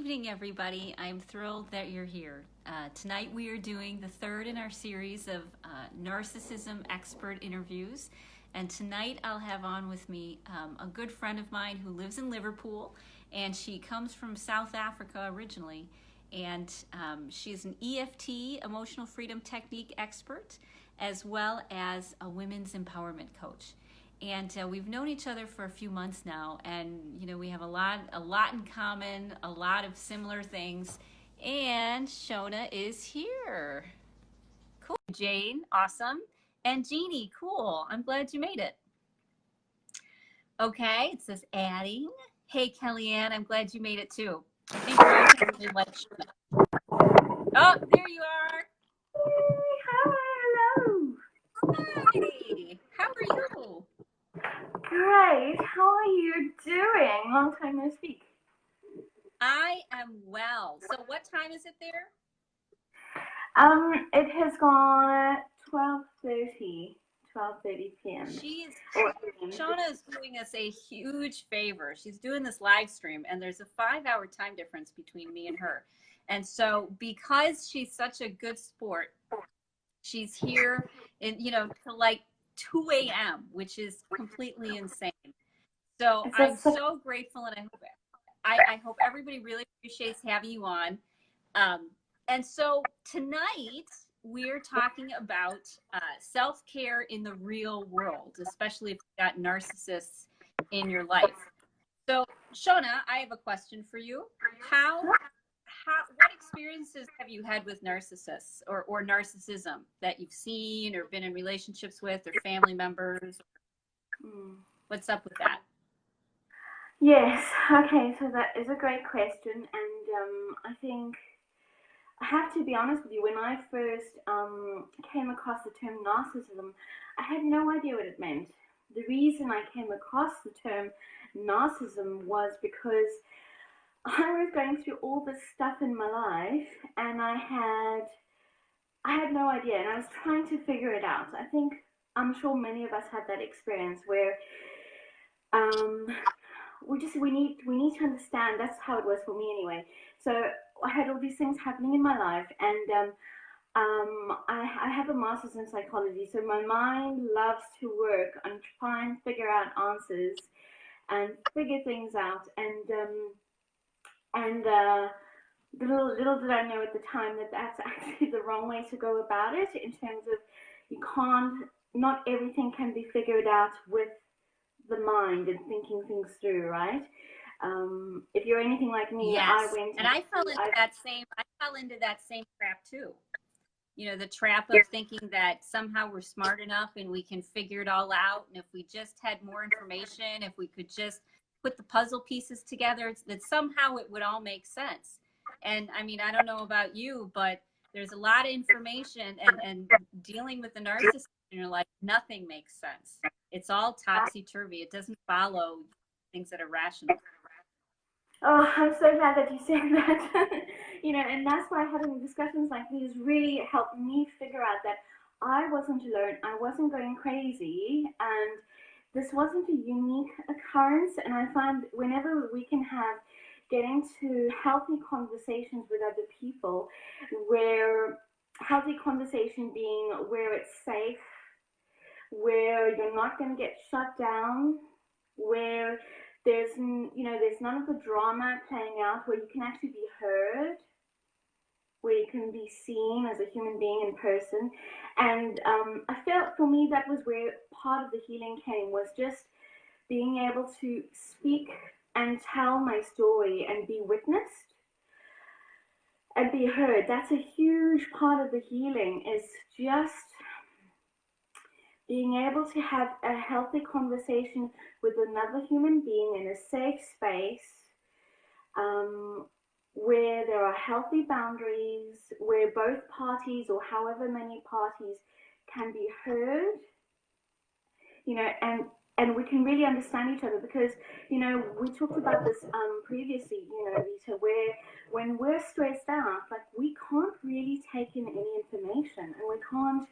evening, everybody. I'm thrilled that you're here. Tonight we are doing the third in our series of narcissism expert interviews. And tonight I'll have on with me a good friend of mine who lives in Liverpool, and she comes from South Africa originally. And she's an EFT, emotional freedom technique expert, as well as a women's empowerment coach. And we've known each other for a few months now, and we have a lot in common, a lot of similar things. And Shona is here. Cool. Jane, awesome. And Jeannie, cool. I'm glad you made it. Okay, it says adding. Hey, Kellyanne, I'm glad you made it too. I think Rose really likes Shona. Oh, there you are. Hello. Hi. How are you? Great. How are you doing? Long time no speak. I am well. So what time is it there? It has gone 12:30 p.m. Shona is doing us a huge favor. She's doing this live stream, and there's a 5-hour time difference between me and her. And so because she's such a good sport, she's here till like 2 a.m., which is completely insane. So I'm so grateful, and I hope everybody really appreciates having you on. And so tonight we're talking about self-care in the real world, especially if you've got narcissists in your life. So Shona, I have a question for you. What experiences have you had with narcissists or narcissism that you've seen or been in relationships with, or family members? What's up with that? Yes. Okay. So that is a great question, and I think I have to be honest with you. When I first came across the term narcissism, I had no idea what it meant. The reason I came across the term narcissism was because I was going through all this stuff in my life, and I had no idea, and I was trying to figure it out. I'm sure many of us had that experience where we need to understand. That's how it was for me anyway. So I had all these things happening in my life, and I have a master's in psychology, so my mind loves to work and try and figure out answers and figure things out, and little did I know at the time that that's actually the wrong way to go about it, in terms of not everything can be figured out with the mind and thinking things through, right? If you're anything like me, yes. I fell into that same trap too. The trap of thinking that somehow we're smart enough and we can figure it all out, and if we just had more information, if we could just put the puzzle pieces together, that somehow it would all make sense. And I mean, I don't know about you, but there's a lot of information, and dealing with the narcissist in your life, nothing makes sense. It's all topsy-turvy. It doesn't follow things that are rational. Oh, I'm so glad that you said that. And that's why having discussions like these really helped me figure out that I wasn't alone. I wasn't going crazy, and this wasn't a unique occurrence. And I find whenever we can get into healthy conversations with other people, where healthy conversation being where it's safe, where you're not going to get shut down, where there's none of the drama playing out, where you can actually be heard, where you can be seen as a human being in person. And I felt for me that was where part of the healing came, was just being able to speak and tell my story and be witnessed and be heard. That's a huge part of the healing, is just being able to have a healthy conversation with another human being in a safe space, where there are healthy boundaries, where both parties, or however many parties, can be heard, and we can really understand each other. Because we talked about this previously, Rita, where when we're stressed out, like, we can't really take in any information, and we can't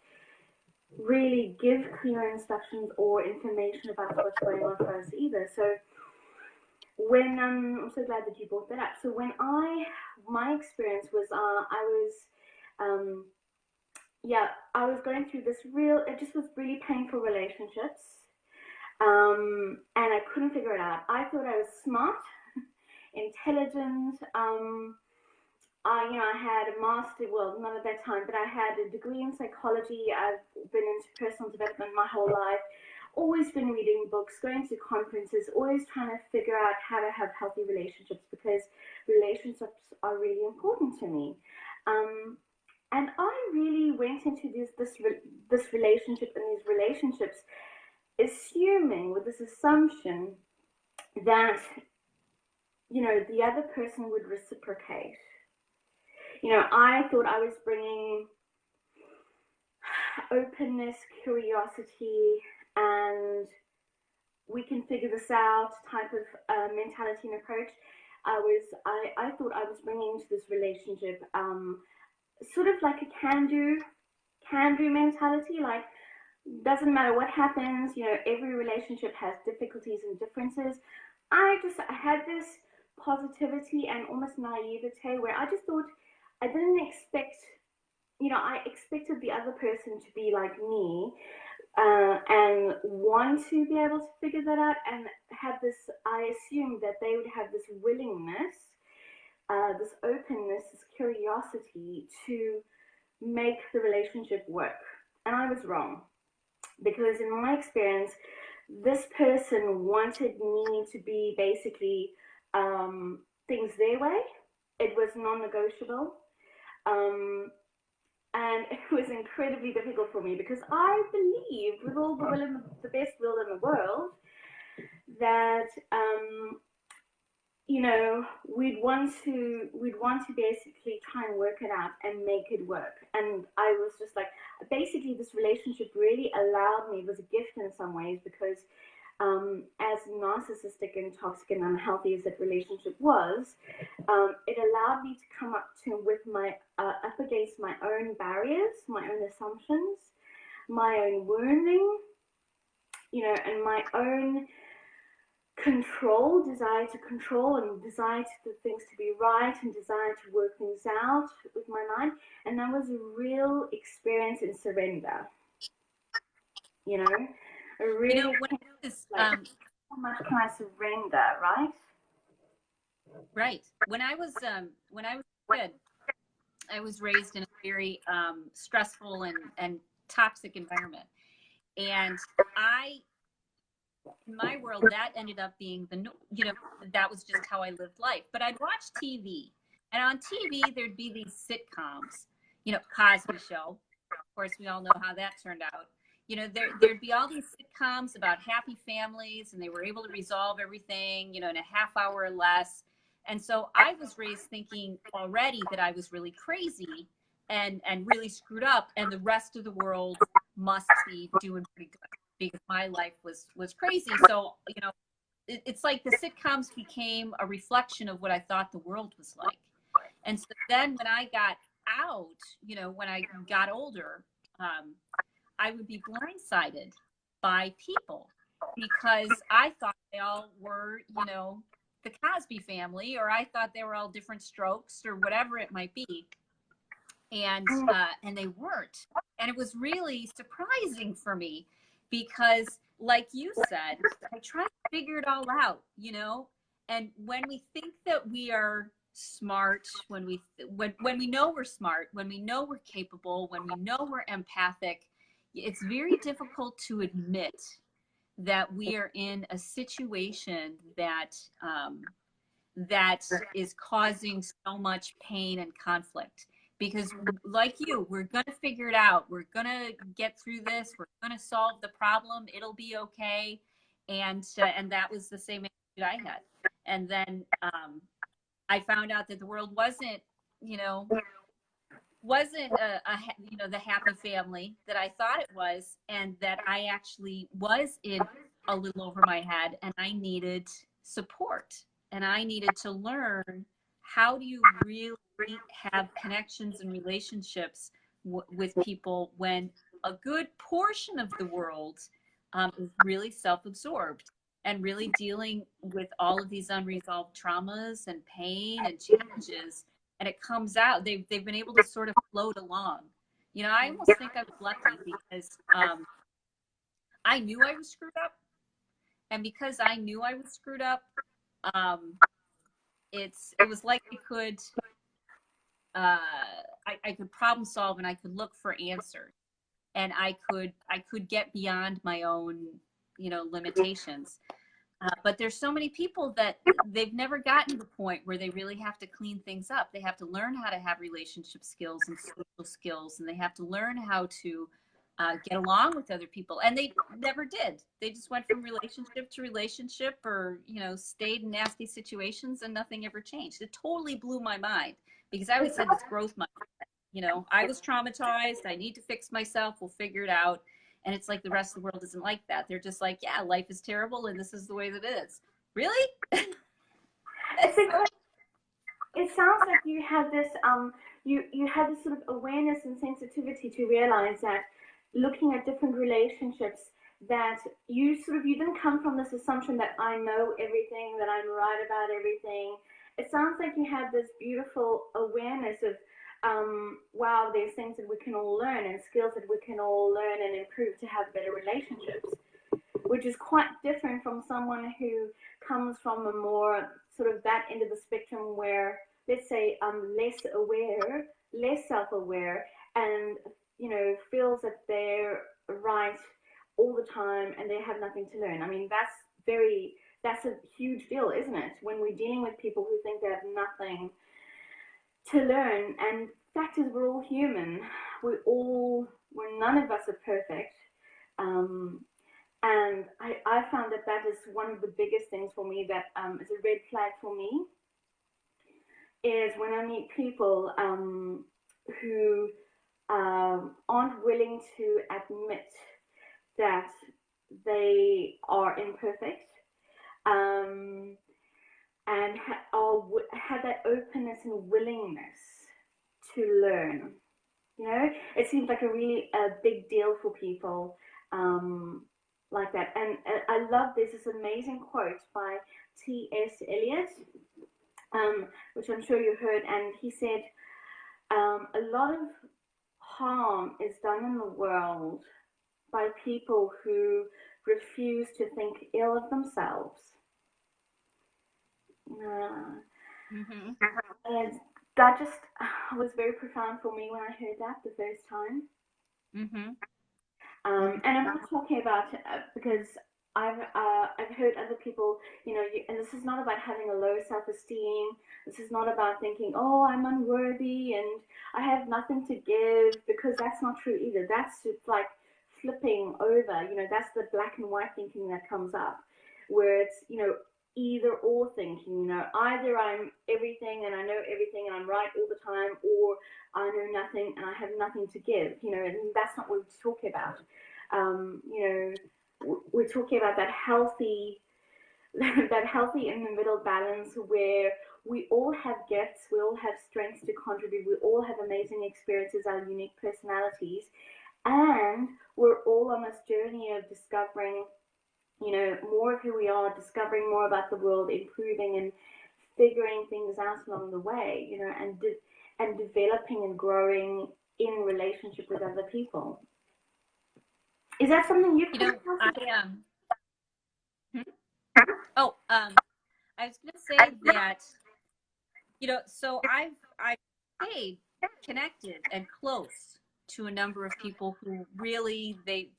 really give clear instructions or information about what's going on for us either. So when I'm so glad that you brought that up. So my experience was, um, yeah, I was going through it just was really painful relationships. And I couldn't figure it out. I thought I was smart, intelligent. I had a master, well, not at that time, but I had a degree in psychology. I've been into personal development my whole life. Always been reading books, going to conferences, always trying to figure out how to have healthy relationships because relationships are really important to me. Um, and I really went into this relationship and these relationships assuming with this assumption that the other person would reciprocate. I thought I was bringing openness, curiosity, and we can figure this out type of mentality and approach. I thought I was bringing to this relationship sort of like a can do mentality, like doesn't matter what happens, every relationship has difficulties and differences. I had this positivity and almost naivete where I just thought I didn't expect, I expected the other person to be like me, and want to be able to figure that out and have this, I assumed that they would have this willingness, this openness, this curiosity to make the relationship work. And I was wrong because in my experience, this person wanted me to be basically things their way. It was non-negotiable, and it was incredibly difficult for me because I believed, with all the best will in the world, that we'd want to basically try and work it out and make it work. And I was just like, basically, this relationship really allowed me, it was a gift in some ways because as narcissistic and toxic and unhealthy as that relationship was, it allowed me to come up against my own barriers, my own assumptions, my own wounding, and my own desire to control and desire for things to be right and desire to work things out with my mind. And that was a real experience in surrender, you know, a really When I was, like, how much can I surrender, right? right. When I was a kid, I was raised in a very stressful and toxic environment. And I, in my world, that ended up being that was just how I lived life. But I'd watch TV, and on TV, there'd be these sitcoms, Cosby Show. Of course, we all know how that turned out. There'd be all these sitcoms about happy families, and they were able to resolve everything, in a half hour or less. And so I was raised thinking already that I was really crazy and really screwed up, and the rest of the world must be doing pretty good because my life was crazy. So it's like the sitcoms became a reflection of what I thought the world was like. And so then when I got out, when I got older, I would be blindsided by people because I thought they all were, the Cosby family, or I thought they were all different strokes or whatever it might be. And they weren't. And it was really surprising for me because, like you said, I tried to figure it all out, and when we think that we are smart, when we know we're smart, when we know we're capable, when we know we're empathic, it's very difficult to admit that we are in a situation that is causing so much pain and conflict. Because, like you, we're going to figure it out. We're going to get through this. We're going to solve the problem. It'll be okay. And that was the same attitude I had. And then I found out that the world wasn't, the happy family that I thought it was, and that I actually was in a little over my head, and I needed support, and I needed to learn how do you really have connections and relationships with people when a good portion of the world is really self-absorbed. and really dealing with all of these unresolved traumas and pain and challenges. And it comes out, they've been able to sort of float along. You know, I almost think I was lucky because I knew I was screwed up. And because I knew I was screwed up, um, it was like uh, I could problem solve and I could look for answers, and I could get beyond my own, you know, limitations. But there's so many people that they've never gotten to the point where they really have to clean things up. They have to learn how to have relationship skills and social skills, and they have to learn how to get along with other people. And they never did. They just went from relationship to relationship, or you know, stayed in nasty situations, and nothing ever changed. It totally blew my mind because I always said it's growth mindset. You know, I was traumatized. I need to fix myself. We'll figure it out. And it's like the rest of the world isn't like that. They're just like, yeah, life is terrible and this is the way that it is. Really? It's like, it sounds like you had this you had this sort of awareness and sensitivity to realize that looking at different relationships, that you didn't come from this assumption that I know everything, that I'm right about everything. It sounds like you had this beautiful awareness of wow, there's things that we can all learn and skills that we can all learn and improve to have better relationships, which is quite different from someone who comes from a more sort of that end of the spectrum where, let's say, less aware, less self-aware, and you know, feels that they're right all the time and they have nothing to learn. I mean, that's a huge deal, isn't it? When we're dealing with people who think they have nothing to learn, and fact is, we're all human. We're none of us are perfect. Um, and I found that that is one of the biggest things for me that is a red flag for me, is when I meet people who aren't willing to admit that they are imperfect, um, and have that openness and willingness to learn. You know, it seems like a big deal for people like that. And I love this amazing quote by T.S. Eliot, which I'm sure you heard, and he said, a lot of harm is done in the world by people who refuse to think ill of themselves. Mm-hmm. And that just was very profound for me when I heard that the first time. Mm-hmm. And I'm not talking about because I've heard other people, you know, and this is not about having a low self-esteem. This is not about thinking, oh, I'm unworthy and I have nothing to give, because that's not true either. That's just like flipping over. You know, that's the black and white thinking that comes up, where it's, you know, either or thinking. You know, either I'm everything and I know everything and I'm right all the time, or I know nothing and I have nothing to give. You know, and that's not what we're talking about. You know, we're talking about that healthy, that healthy in the middle balance where we all have gifts, we all have strengths to contribute, we all have amazing experiences, our unique personalities, and we're all on this journey of discovering, you know, more of who we are, discovering more about the world, improving and figuring things out along the way, you know, and developing and growing in relationship with other people. Is that something you've You come know, across? I hmm? Oh, I was gonna say that, you know, so I've stayed connected and close to a number of people who really they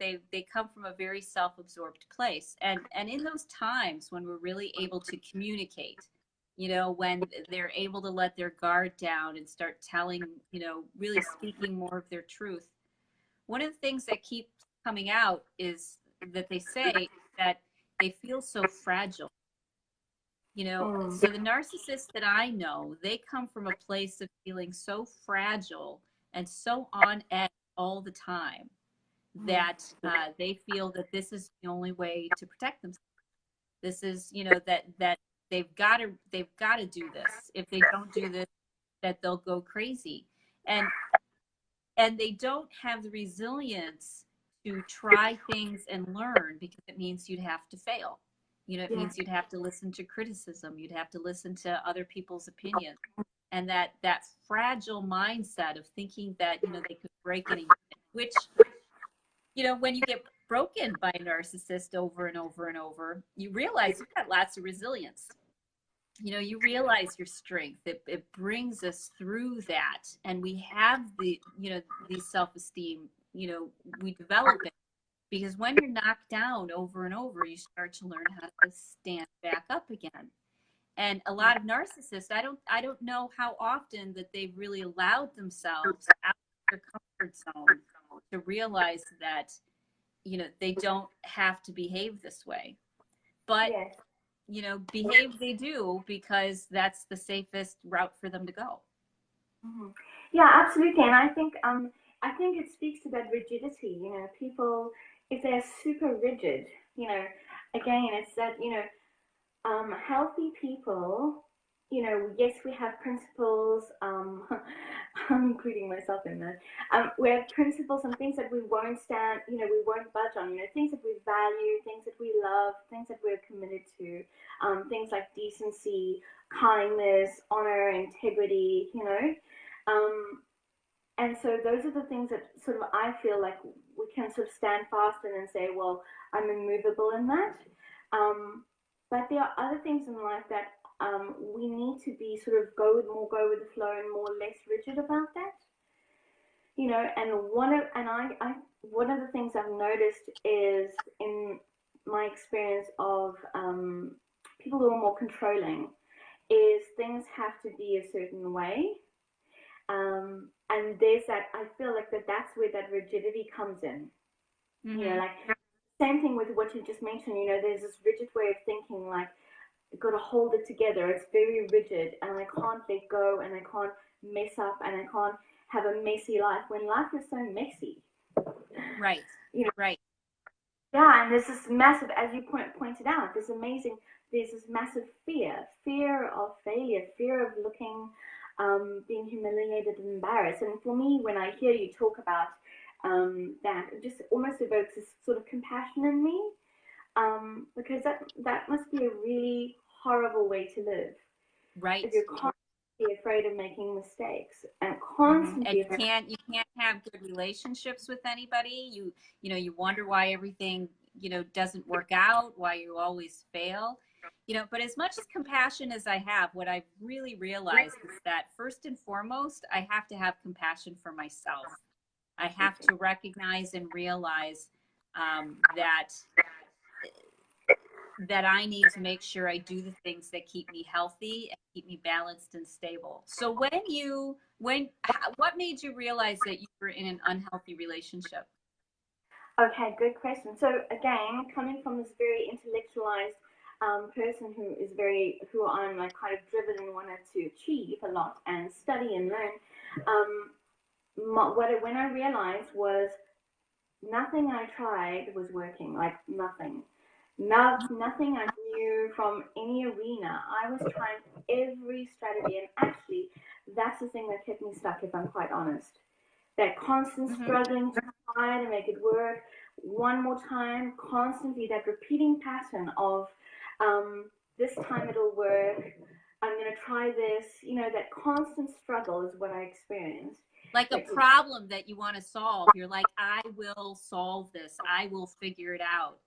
come from a very self-absorbed place, and in those times when we're really able to communicate, you know, when they're able to let their guard down and start telling, you know, really speaking more of their truth, one of the things that keeps coming out is that they say that they feel so fragile. You know, Mm. so the narcissists that I know, they come from a place of feeling so fragile and so on edge all the time Mm. that they feel that this is the only way to protect themselves. This is, you know, that they've got to do this. If they don't do this, that they'll go crazy, and they don't have the resilience to try things and learn, because it means you'd have to fail. It Yeah. means you'd have to listen to criticism. You'd have to listen to other people's opinions. And that fragile mindset of thinking that, they could break any, which, when you get broken by a narcissist over and over and over, you realize you've got lots of resilience. You realize your strength. It brings us through that. And we have the self-esteem, we develop it because when you're knocked down over and over, you start to learn how to stand back up again. And a lot of narcissists, I don't know how often that they've really allowed themselves out of their comfort zone to realize that, they don't have to behave this way. But, Yes. behave they do because that's the safest route for them to go. Hmm. Yeah, absolutely. And I think it speaks to that rigidity. People, if they're super rigid, again, it's that, healthy people, yes, we have principles. I'm including myself in that. We have principles and things that we won't stand, we won't budge on. Things that we value, things that we love, things that we're committed to. Things like decency, kindness, honor, integrity. And so those are the things that sort of I feel like we can sort of stand fast in and say, well, I'm immovable in that. Um, but there are other things in life that we need to be sort of go with the flow and more less rigid about that. And one of the things I've noticed is in my experience of people who are more controlling is things have to be a certain way. And there's that, I feel like that's where that rigidity comes in. Mm-hmm. Like same thing with what you just mentioned, there's this rigid way of thinking, like, you've got to hold it together. It's very rigid, and I can't let go, and I can't mess up, and I can't have a messy life when life is so messy. Right. Right. Yeah, and there's this massive, as you pointed out, there's this massive fear of failure, fear of being humiliated and embarrassed. And for me, when I hear you talk about that, it just almost evokes this sort of compassion in me, because that must be a really horrible way to live. Right. If you're constantly afraid of making mistakes and Mm-hmm. And constantly you can't have good relationships with anybody. You wonder why everything, doesn't work out, why you always fail. But as much as compassion as I have, what I've really realized is that first and foremost, I have to have compassion for myself. I have to recognize and realize that I need to make sure I do the things that keep me healthy and keep me balanced and stable. So what made you realize that you were in an unhealthy relationship? Okay, good question. So again, coming from this very intellectualized person who I'm like kind of driven and wanted to achieve a lot and study and learn, when I realized was nothing I tried was working, like nothing. Nothing I knew from any arena. I was trying every strategy, and actually, that's the thing that kept me stuck, if I'm quite honest. That constant Mm-hmm. struggling to try to make it work one more time, constantly that repeating pattern of this time it'll work, I'm going to try this, that constant struggle is what I experienced. Like a problem that you want to solve. You're like, I will solve this. I will figure it out.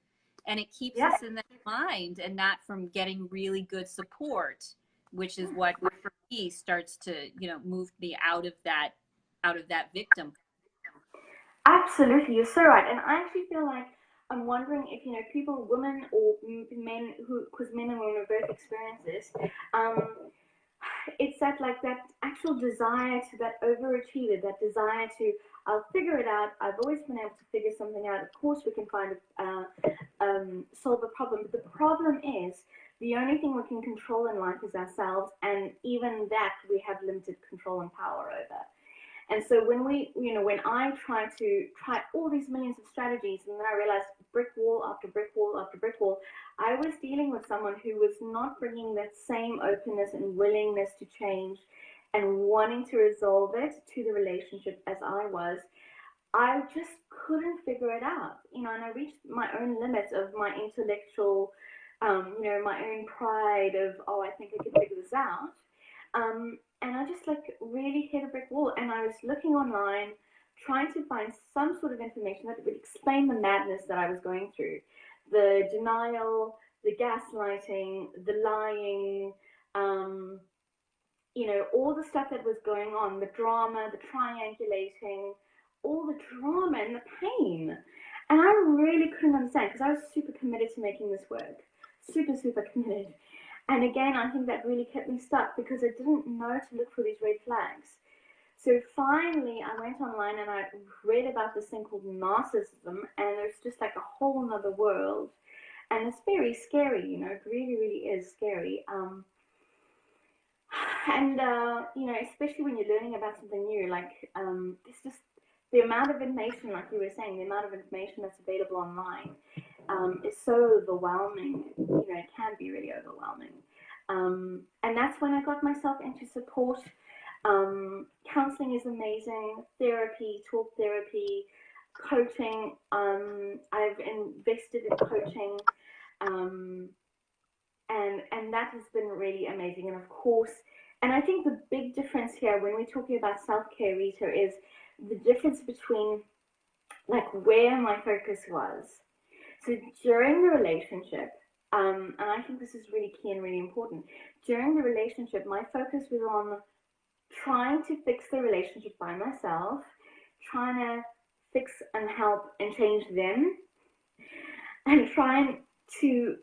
And it keeps Yeah, us in that mind and not from getting really good support, which is what for me starts to, move me out of that victim. absolutely. You're so right. And I actually feel like I'm wondering if, people, women or men because men and women both experience this, it's that actual desire to that overachiever, that desire to I'll figure it out. I've always been able to figure something out. Of course, we can find solve a problem, but the problem is the only thing we can control in life is ourselves, and even that we have limited control and power over. And so when I try all these millions of strategies, and then I realized brick wall after brick wall after brick wall, I was dealing with someone who was not bringing that same openness and willingness to change and wanting to resolve it to the relationship as I was. I just couldn't figure it out, and I reached my own limits of my intellectual you know, my own pride of, oh, I think I can figure this out. And I just like really hit a brick wall. And I was looking online, trying to find some sort of information that would explain the madness that I was going through, the denial, the gaslighting, the lying, um, you know, all the stuff that was going on, the drama, the triangulating, all the drama and the pain. And I really couldn't understand because I was super committed to making this work. Super, super committed. And again, I think that really kept me stuck because I didn't know to look for these red flags. So finally, I went online and I read about this thing called narcissism, and there's just like a whole nother world. And it's very scary, you know, it really, really is scary. And you know, especially when you're learning about something new, like it's just the amount of information, like you were saying, the amount of information that's available online is so overwhelming. You know, it can be really overwhelming. And that's when I got myself into support. Counseling is amazing. Therapy, talk therapy, coaching. I've invested in coaching. Um, and that has been really amazing. And of course, and I think the big difference here when we're talking about self-care, Rita, is the difference between like where my focus was. So during the relationship, and I think this is really key and really important, during the relationship, my focus was on trying to fix the relationship by myself, trying to fix and help and change them, and trying to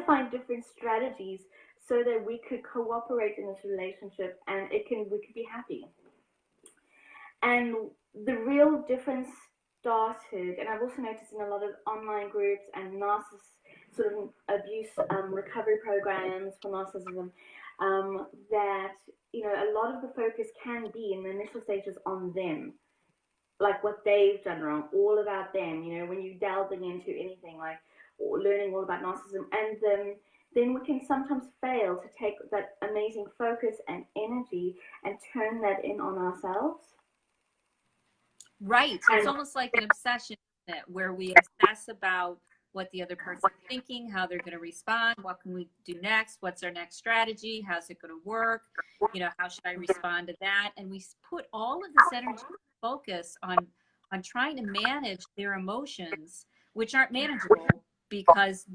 find different strategies so that we could cooperate in this relationship and we could be happy. And the real difference started, and I've also noticed in a lot of online groups and narcissist sort of abuse recovery programs for narcissism, that you know a lot of the focus can be in the initial stages on them, like what they've done wrong, all about them. You know, when you're delving into anything like or learning all about narcissism, and then we can sometimes fail to take that amazing focus and energy and turn that in on ourselves. Right. It's And almost like an obsession, isn't it, where we obsess about what the other person's thinking, how they're going to respond, what can we do next, what's our next strategy, how's it going to work, you know, how should I respond to that? And we put all of this energy focus on trying to manage their emotions, which aren't manageable because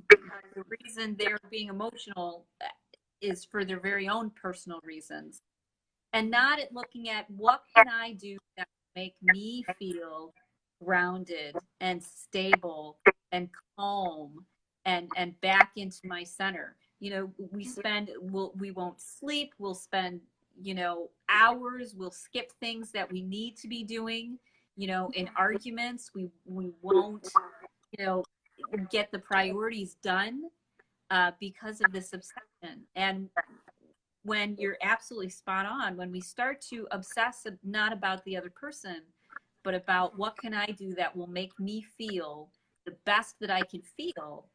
the reason they're being emotional is for their very own personal reasons, and not at looking at what can I do that will make me feel grounded and stable and calm and back into my center. You know, we won't sleep, we'll spend, you know, hours, we'll skip things that we need to be doing, you know, in arguments, we won't, you know, get the priorities done because of this obsession. And when you're absolutely spot on, when we start to obsess not about the other person, but about what can I do that will make me feel the best that I can feel,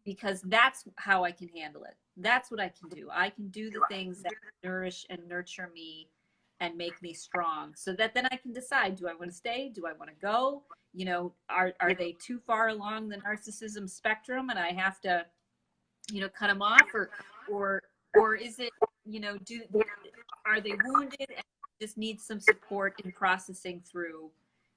because that's how I can handle it. That's what I can do. I can do the things that nourish and nurture me and make me strong so that then I can decide, do I want to stay? Do I want to go? You know, are they too far along the narcissism spectrum and I have to, you know, cut them off, or or is it, you know, are they wounded and just need some support in processing through,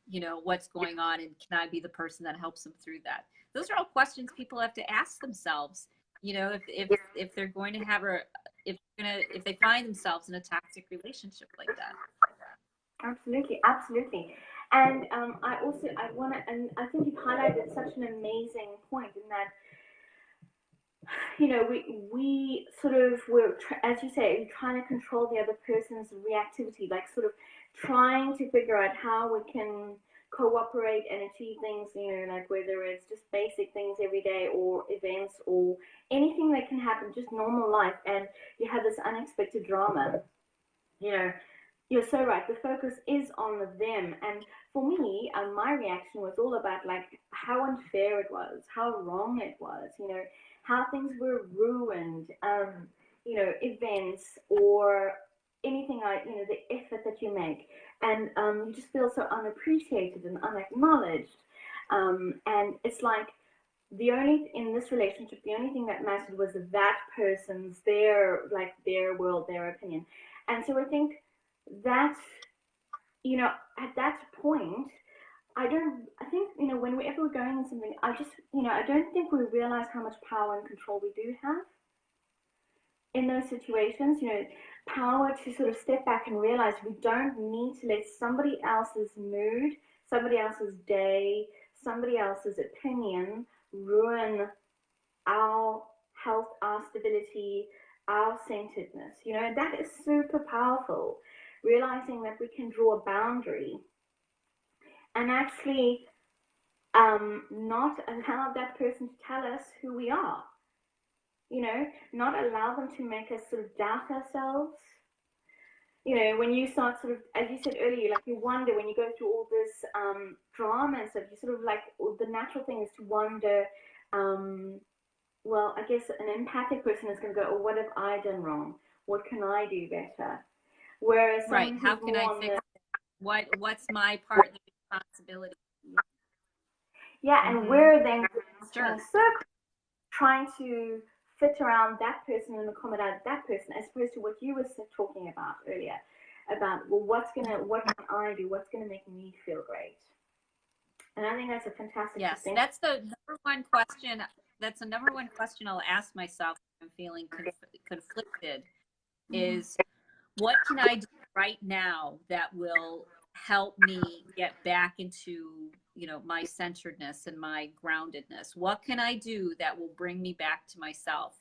you know, what's going on, and can I be the person that helps them through that? Those are all questions people have to ask themselves, you know, if they're going to have a if they find themselves in a toxic relationship like that. absolutely, absolutely. And I want to, and I think you've highlighted such an amazing point in that, you know, we sort of were, as you say, trying to control the other person's reactivity, like sort of trying to figure out how we can cooperate and achieve things, you know, like whether it's just basic things every day or events or anything that can happen, just normal life, and you have this unexpected drama, you know. You're so right. The focus is on them, and for me, my reaction was all about like how unfair it was, how wrong it was, you know, how things were ruined, you know, events or anything like, you know, the effort that you make, and you just feel so unappreciated and unacknowledged, and it's like in this relationship, the only thing that mattered was that person's, their world, their opinion. And so I think that, at that point, I think, whenever we're going in something, I don't think we realize how much power and control we do have in those situations, power to sort of step back and realize we don't need to let somebody else's mood, somebody else's day, somebody else's opinion ruin our health, our stability, our centeredness. That is super powerful. Realizing that we can draw a boundary and actually not allow that person to tell us who we are. Not allow them to make us sort of doubt ourselves. When you start sort of, as you said earlier, like you wonder when you go through all this drama and stuff, you sort of like, the natural thing is to wonder, well, I guess an empathic person is going to go, oh, what have I done wrong? What can I do better? Whereas right, how can I fix what's my part in the responsibility? Yeah, and we're then sure. in circles trying to fit around that person and accommodate that person, as opposed to what you were talking about earlier, about, well, what can I do? What's gonna make me feel great? And I think that's a fantastic distinction. That's the number one question. That's the number one question I'll ask myself when I'm feeling conflicted is, what can I do right now that will help me get back into, my centeredness and my groundedness? What can I do that will bring me back to myself?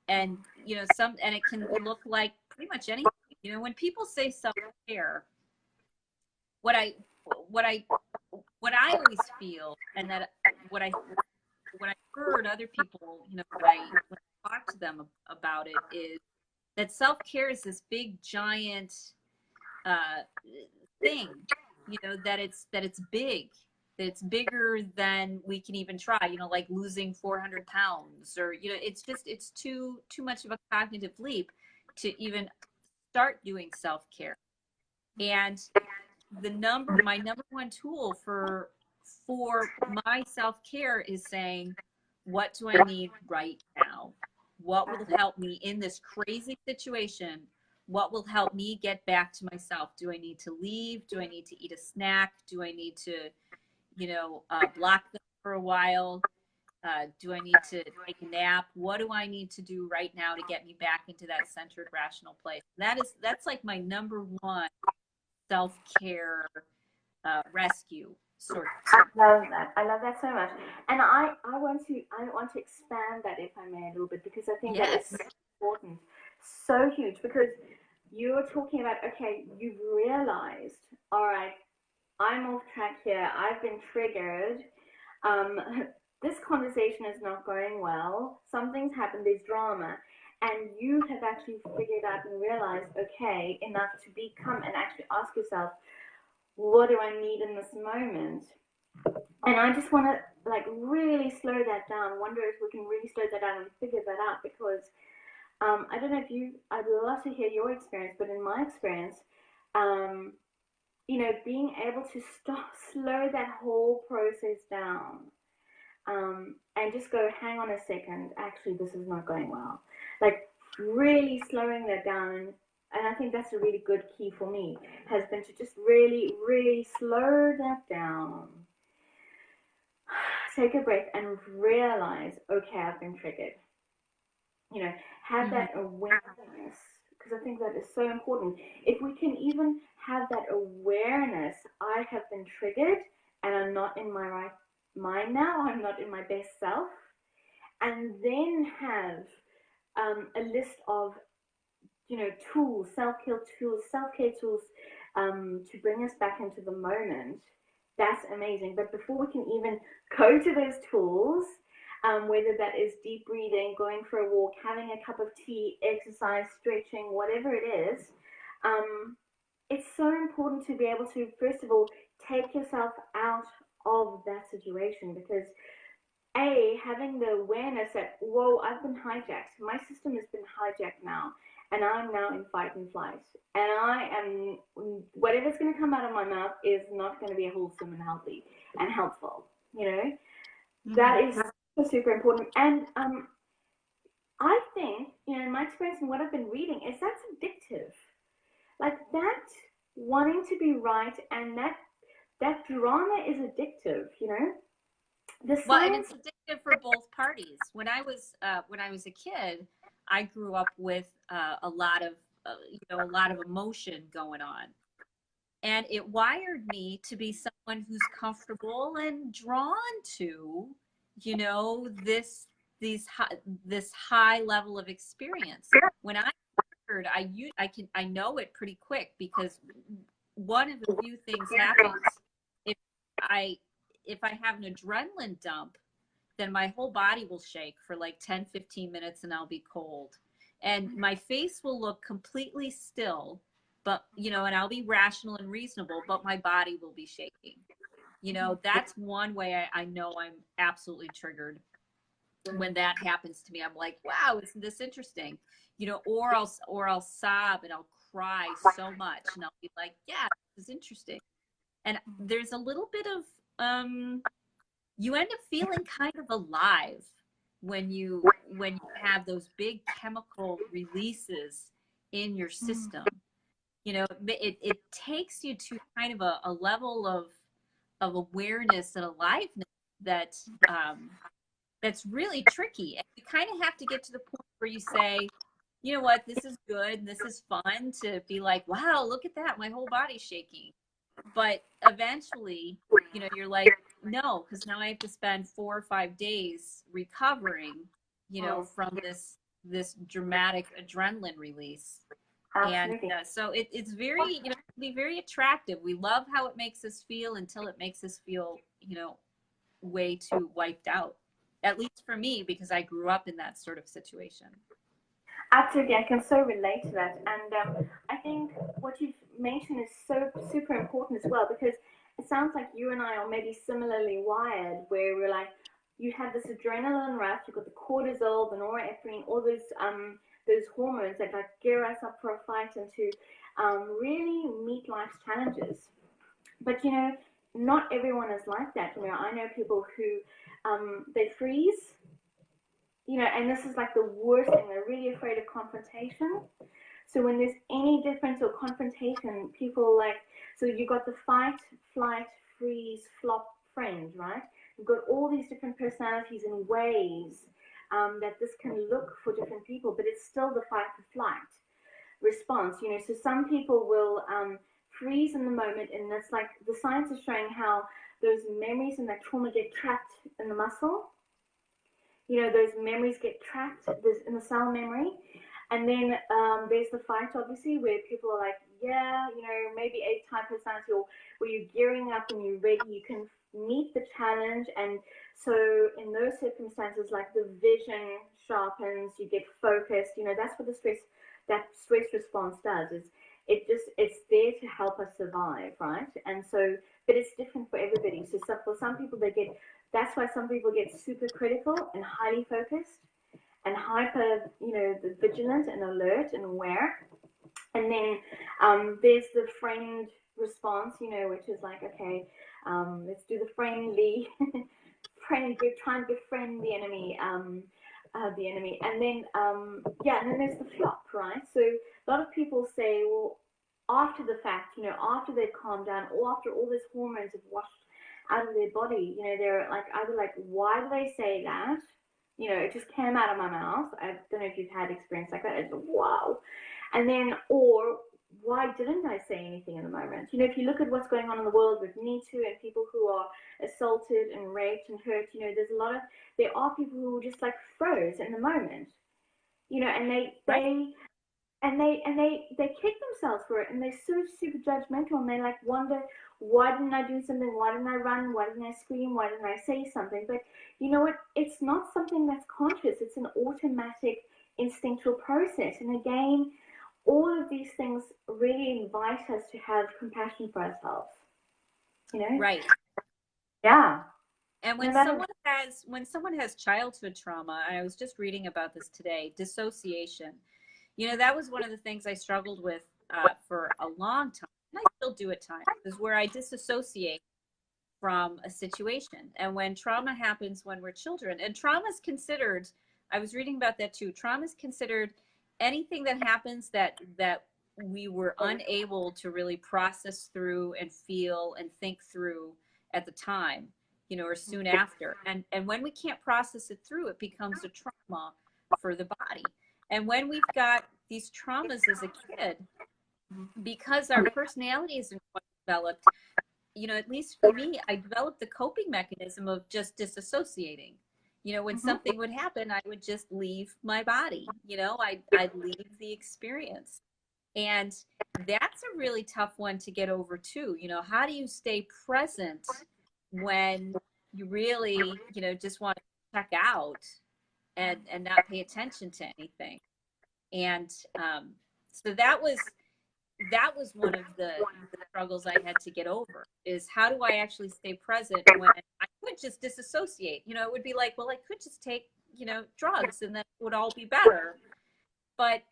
And, and it can look like pretty much anything. When people say self-care, what I always feel, and that what I heard other people, when I talk to them about it, is that self-care is this big giant thing, that it's big, that it's bigger than we can even try, like losing 400 pounds, or it's too much of a cognitive leap to even start doing self-care. And my number one tool for my self-care is saying, what do I need right now? What will help me in this crazy situation? What will help me get back to myself? Do I need to leave? Do I need to eat a snack? Do I need to, block them for a while? Do I need to take a nap? What do I need to do right now to get me back into that centered, rational place? That's like my number one self-care rescue sort of. I love that so much. And I want to expand that, if I may, a little bit, because I think that is so important, so huge, because you're talking about, okay, you've realized, all right, I'm off track here, I've been triggered, this conversation is not going well, something's happened, there's drama, and you have actually figured out and realized, okay, enough to become and actually ask yourself, what do I need in this moment? And I just want to really slow that down, wonder if we can really slow that down and figure that out, because I don't know if I'd love to hear your experience, but in my experience, being able to slow that whole process down, and just go, hang on a second, actually this is not going well. Like really slowing that down, and I think that's a really good key for me, has been to just really, really slow that down. Take a breath and realize, okay, I've been triggered. Have that awareness, because I think that is so important. If we can even have that awareness, I have been triggered and I'm not in my right mind now, I'm not in my best self, and then have a list of tools, self-care tools, to bring us back into the moment, that's amazing. But before we can even go to those tools, whether that is deep breathing, going for a walk, having a cup of tea, exercise, stretching, whatever it is, it's so important to be able to, first of all, take yourself out of that situation, because having the awareness that, whoa, I've been hijacked. My system has been hijacked now, and I'm now in fight and flight. And whatever's going to come out of my mouth is not going to be wholesome and healthy and helpful. That is That's super important. And I think, in my experience and what I've been reading, is that's addictive. Like that wanting to be right, and that drama is addictive. The Well, and science. it's addictive for both parties. When I was a kid, I grew up with a lot of a lot of emotion going on, and it wired me to be someone who's comfortable and drawn to, this these high, this high level of experience. When I heard, I know it pretty quick because one of a few things happens. If I if I have an adrenaline dump, then my whole body will shake for like 10-15 minutes and I'll be cold. And my face will look completely still, but, and I'll be rational and reasonable, but my body will be shaking. That's one way I know I'm absolutely triggered. When that happens to me, I'm like, wow, isn't this interesting? Or I'll sob and I'll cry so much and I'll be like, yeah, this is interesting. And there's a little bit of you end up feeling kind of alive when you have those big chemical releases in your system. It takes you to kind of a level of awareness and aliveness that that's really tricky. And you kind of have to get to the point where you say, you know what, this is good and this is fun, to be like, wow, look at that, my whole body's shaking. But eventually, you're like, no, because now I have to spend 4 or 5 days recovering, from this dramatic adrenaline release. And Absolutely. so it's very, it can be very attractive. We love how it makes us feel until it makes us feel, way too wiped out. At least for me, because I grew up in that sort of situation. Absolutely, I can so relate to that. And I think what you've mentioned is so super important as well, because it sounds like you and I are maybe similarly wired, where we're like, you have this adrenaline rush, you've got the cortisol, the norepinephrine, all those hormones that like gear us up for a fight and to really meet life's challenges. But not everyone is like that. I know people who they freeze, and this is like the worst thing. They're really afraid of confrontation. So when there's any difference or confrontation, people like, so you got the fight, flight, freeze, flop, friend, right? You've got all these different personalities and ways that this can look for different people, but it's still the fight or flight response. So some people will freeze in the moment, and that's like the science is showing how those memories and that trauma get trapped in the muscle. Those memories get trapped in the cell memory. And then there's the fight, obviously, where people are like, yeah, maybe A-type personality, or where you're gearing up and you're ready, you can meet the challenge. And so in those circumstances, like the vision sharpens, you get focused. That's what that stress response does. It's there to help us survive, right? And so, but it's different for everybody. So for some people, that's why some people get super critical and highly focused and hyper, vigilant and alert and aware. And then there's the friend response, which is like, okay, let's do the friendly, trying to befriend the enemy. And then, and then there's the flop, right? So a lot of people say, well, after the fact, after they've calmed down, or after all these hormones have washed out of their body, they're like, either like, why do they say that? It just came out of my mouth. I don't know if you've had experience like that. It's wow. And then, or why didn't I say anything in the moment? If you look at what's going on in the world with Me Too and people who are assaulted and raped and hurt, there are people who just like froze in the moment, and Right. they kick themselves for it, and they're so super judgmental, and they like wonder, why didn't I do something, why didn't I run, why didn't I scream, why didn't I say something? But you know what, it's not something that's conscious, it's an automatic instinctual process. And again, all of these things really invite us to have compassion for ourselves, you know Right. yeah, And no when matter. someone has childhood trauma, I was just reading about this today, dissociation. That was one of the things I struggled with for a long time. And I still do at times, is where I disassociate from a situation. And when trauma happens when we're children, and trauma is considered, I was reading about that too. Trauma is considered anything that happens that we were unable to really process through and feel and think through at the time, you know, or soon after. And when we can't process it through, it becomes a trauma for the body. And when we've got these traumas as a kid, because our personality isn't quite developed, you know, at least for me, I developed the coping mechanism of just disassociating. You know, when something would happen, I would just leave my body. You know, I'd leave the experience. And that's a really tough one to get over too. You know, how do you stay present when you really, you know, just want to check out and not pay attention to anything? And so that was one of the struggles I had to get over, is how do I actually stay present when I could just disassociate? You know, it would be like, well, I could just take, you know, drugs and then it would all be better. But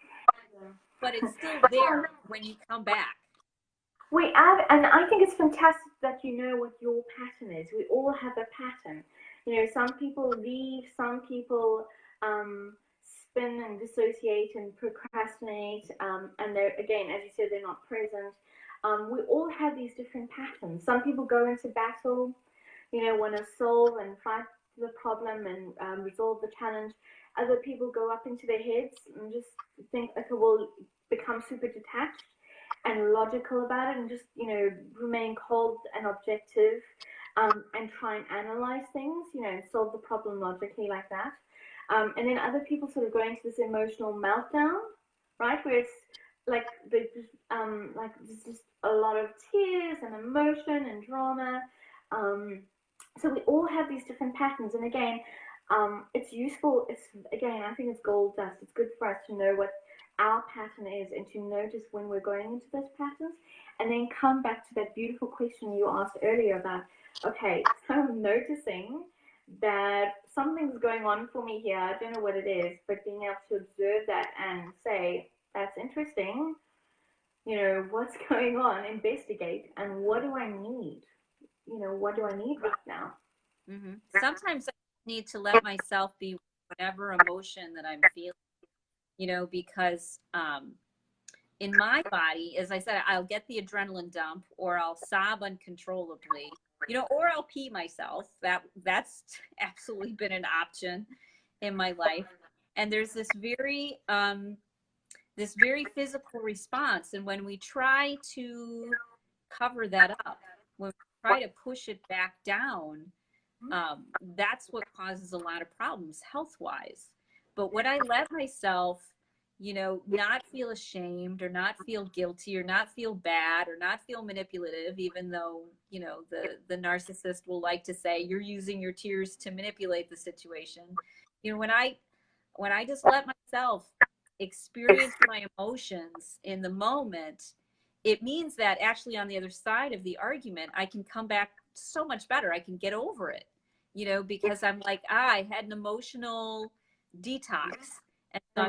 it's still there when you come back. We add, and I think it's fantastic that you know what your pattern is. We all have a pattern. You know, some people leave, some people spin and dissociate and procrastinate, and they're, again, as you said, they're not present. We all have these different patterns. Some people go into battle, you know, want to solve and fight the problem and resolve the challenge. Other people go up into their heads and just think, okay, we'll become super detached and logical about it and just, you know, remain cold and objective, and try and analyze things, you know, and solve the problem logically like that. And then other people sort of go into this emotional meltdown, right, where it's like like there's just a lot of tears and emotion and drama. So we all have these different patterns, and again, it's useful. It's, again, I think it's gold dust. It's good for us to know what our pattern is and to notice when we're going into those patterns, and then come back to that beautiful question you asked earlier about, okay, so I'm noticing that something's going on for me here. I don't know what it is, but being able to observe that and say, that's interesting. You know, what's going on? Investigate, and what do I need? You know, what do I need right now? Mm-hmm. Sometimes I need to let myself be whatever emotion that I'm feeling, you know, because in my body, as I said, I'll get the adrenaline dump, or I'll sob uncontrollably, you know, or I'll pee myself. That's absolutely been an option in my life. And there's this very physical response. And when we try to cover that up, when we try to push it back down, that's what causes a lot of problems health wise. But when I let myself, you know, not feel ashamed or not feel guilty or not feel bad or not feel manipulative, even though, you know, the narcissist will like to say you're using your tears to manipulate the situation. You know, when I just let myself experience my emotions in the moment, it means that actually on the other side of the argument, I can come back so much better. I can get over it, you know, because I'm like, I had an emotional detox. And so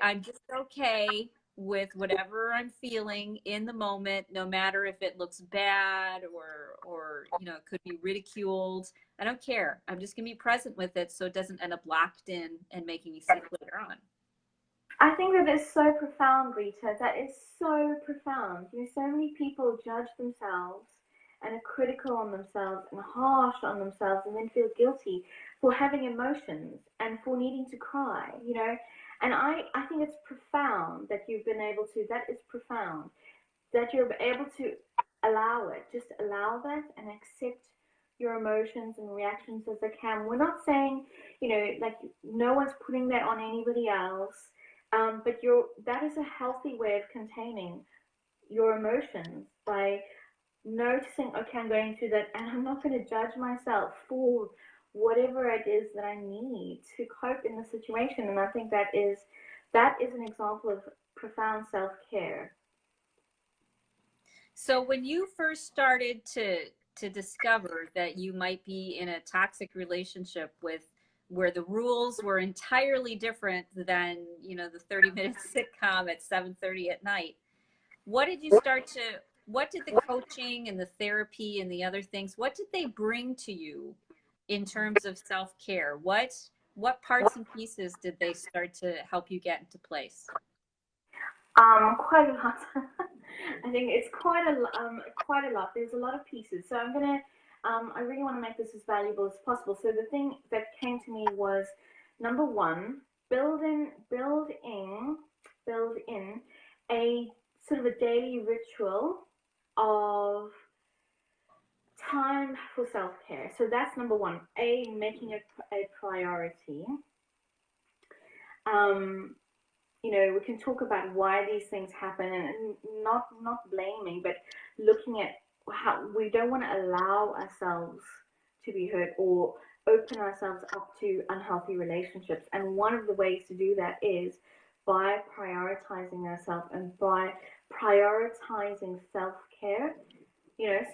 I'm just okay with whatever I'm feeling in the moment, no matter if it looks bad or, you know, it could be ridiculed. I don't care. I'm just going to be present with it so it doesn't end up locked in and making me sick later on. I think that is so profound, Rita. That is so profound. You know, so many people judge themselves and are critical on themselves and harsh on themselves and then feel guilty for having emotions and for needing to cry, you know. And I think it's profound that you've been able to, that is profound, that you're able to allow it, just allow that and accept your emotions and reactions as they can. We're not saying, you know, like no one's putting that on anybody else, but that is a healthy way of containing your emotions by noticing, okay, I'm going through that, and I'm not going to judge myself for whatever it is that I need to cope in the situation. And I think that is an example of profound self-care. So when you first started to discover that you might be in a toxic relationship with where the rules were entirely different than, you know, the 30-minute sitcom at 7:30 at night, what did you start to what did the coaching and the therapy and the other things, what did they bring to you in terms of self-care? What parts and pieces did they start to help you get into place? Quite a lot. I think it's quite a lot. There's a lot of pieces. So I really want to make this as valuable as possible. So the thing that came to me was, number one, build in a sort of a daily ritual of time for self-care. So that's number one. Making it a priority. We can talk about why these things happen, and not blaming, but looking at how we don't want to allow ourselves to be hurt or open ourselves up to unhealthy relationships. And one of the ways to do that is by prioritizing ourselves and by prioritizing self-care.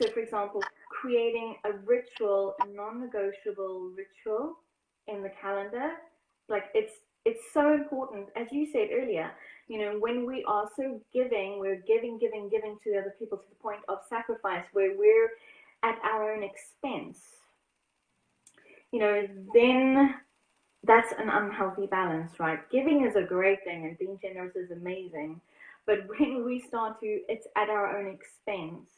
So for example, creating a ritual, a non-negotiable ritual in the calendar, like it's so important. As you said earlier, when we are so giving, we're giving to the other people to the point of sacrifice, where we're at our own expense, then that's an unhealthy balance, right? Giving is a great thing and being generous is amazing. But when we start to, it's at our own expense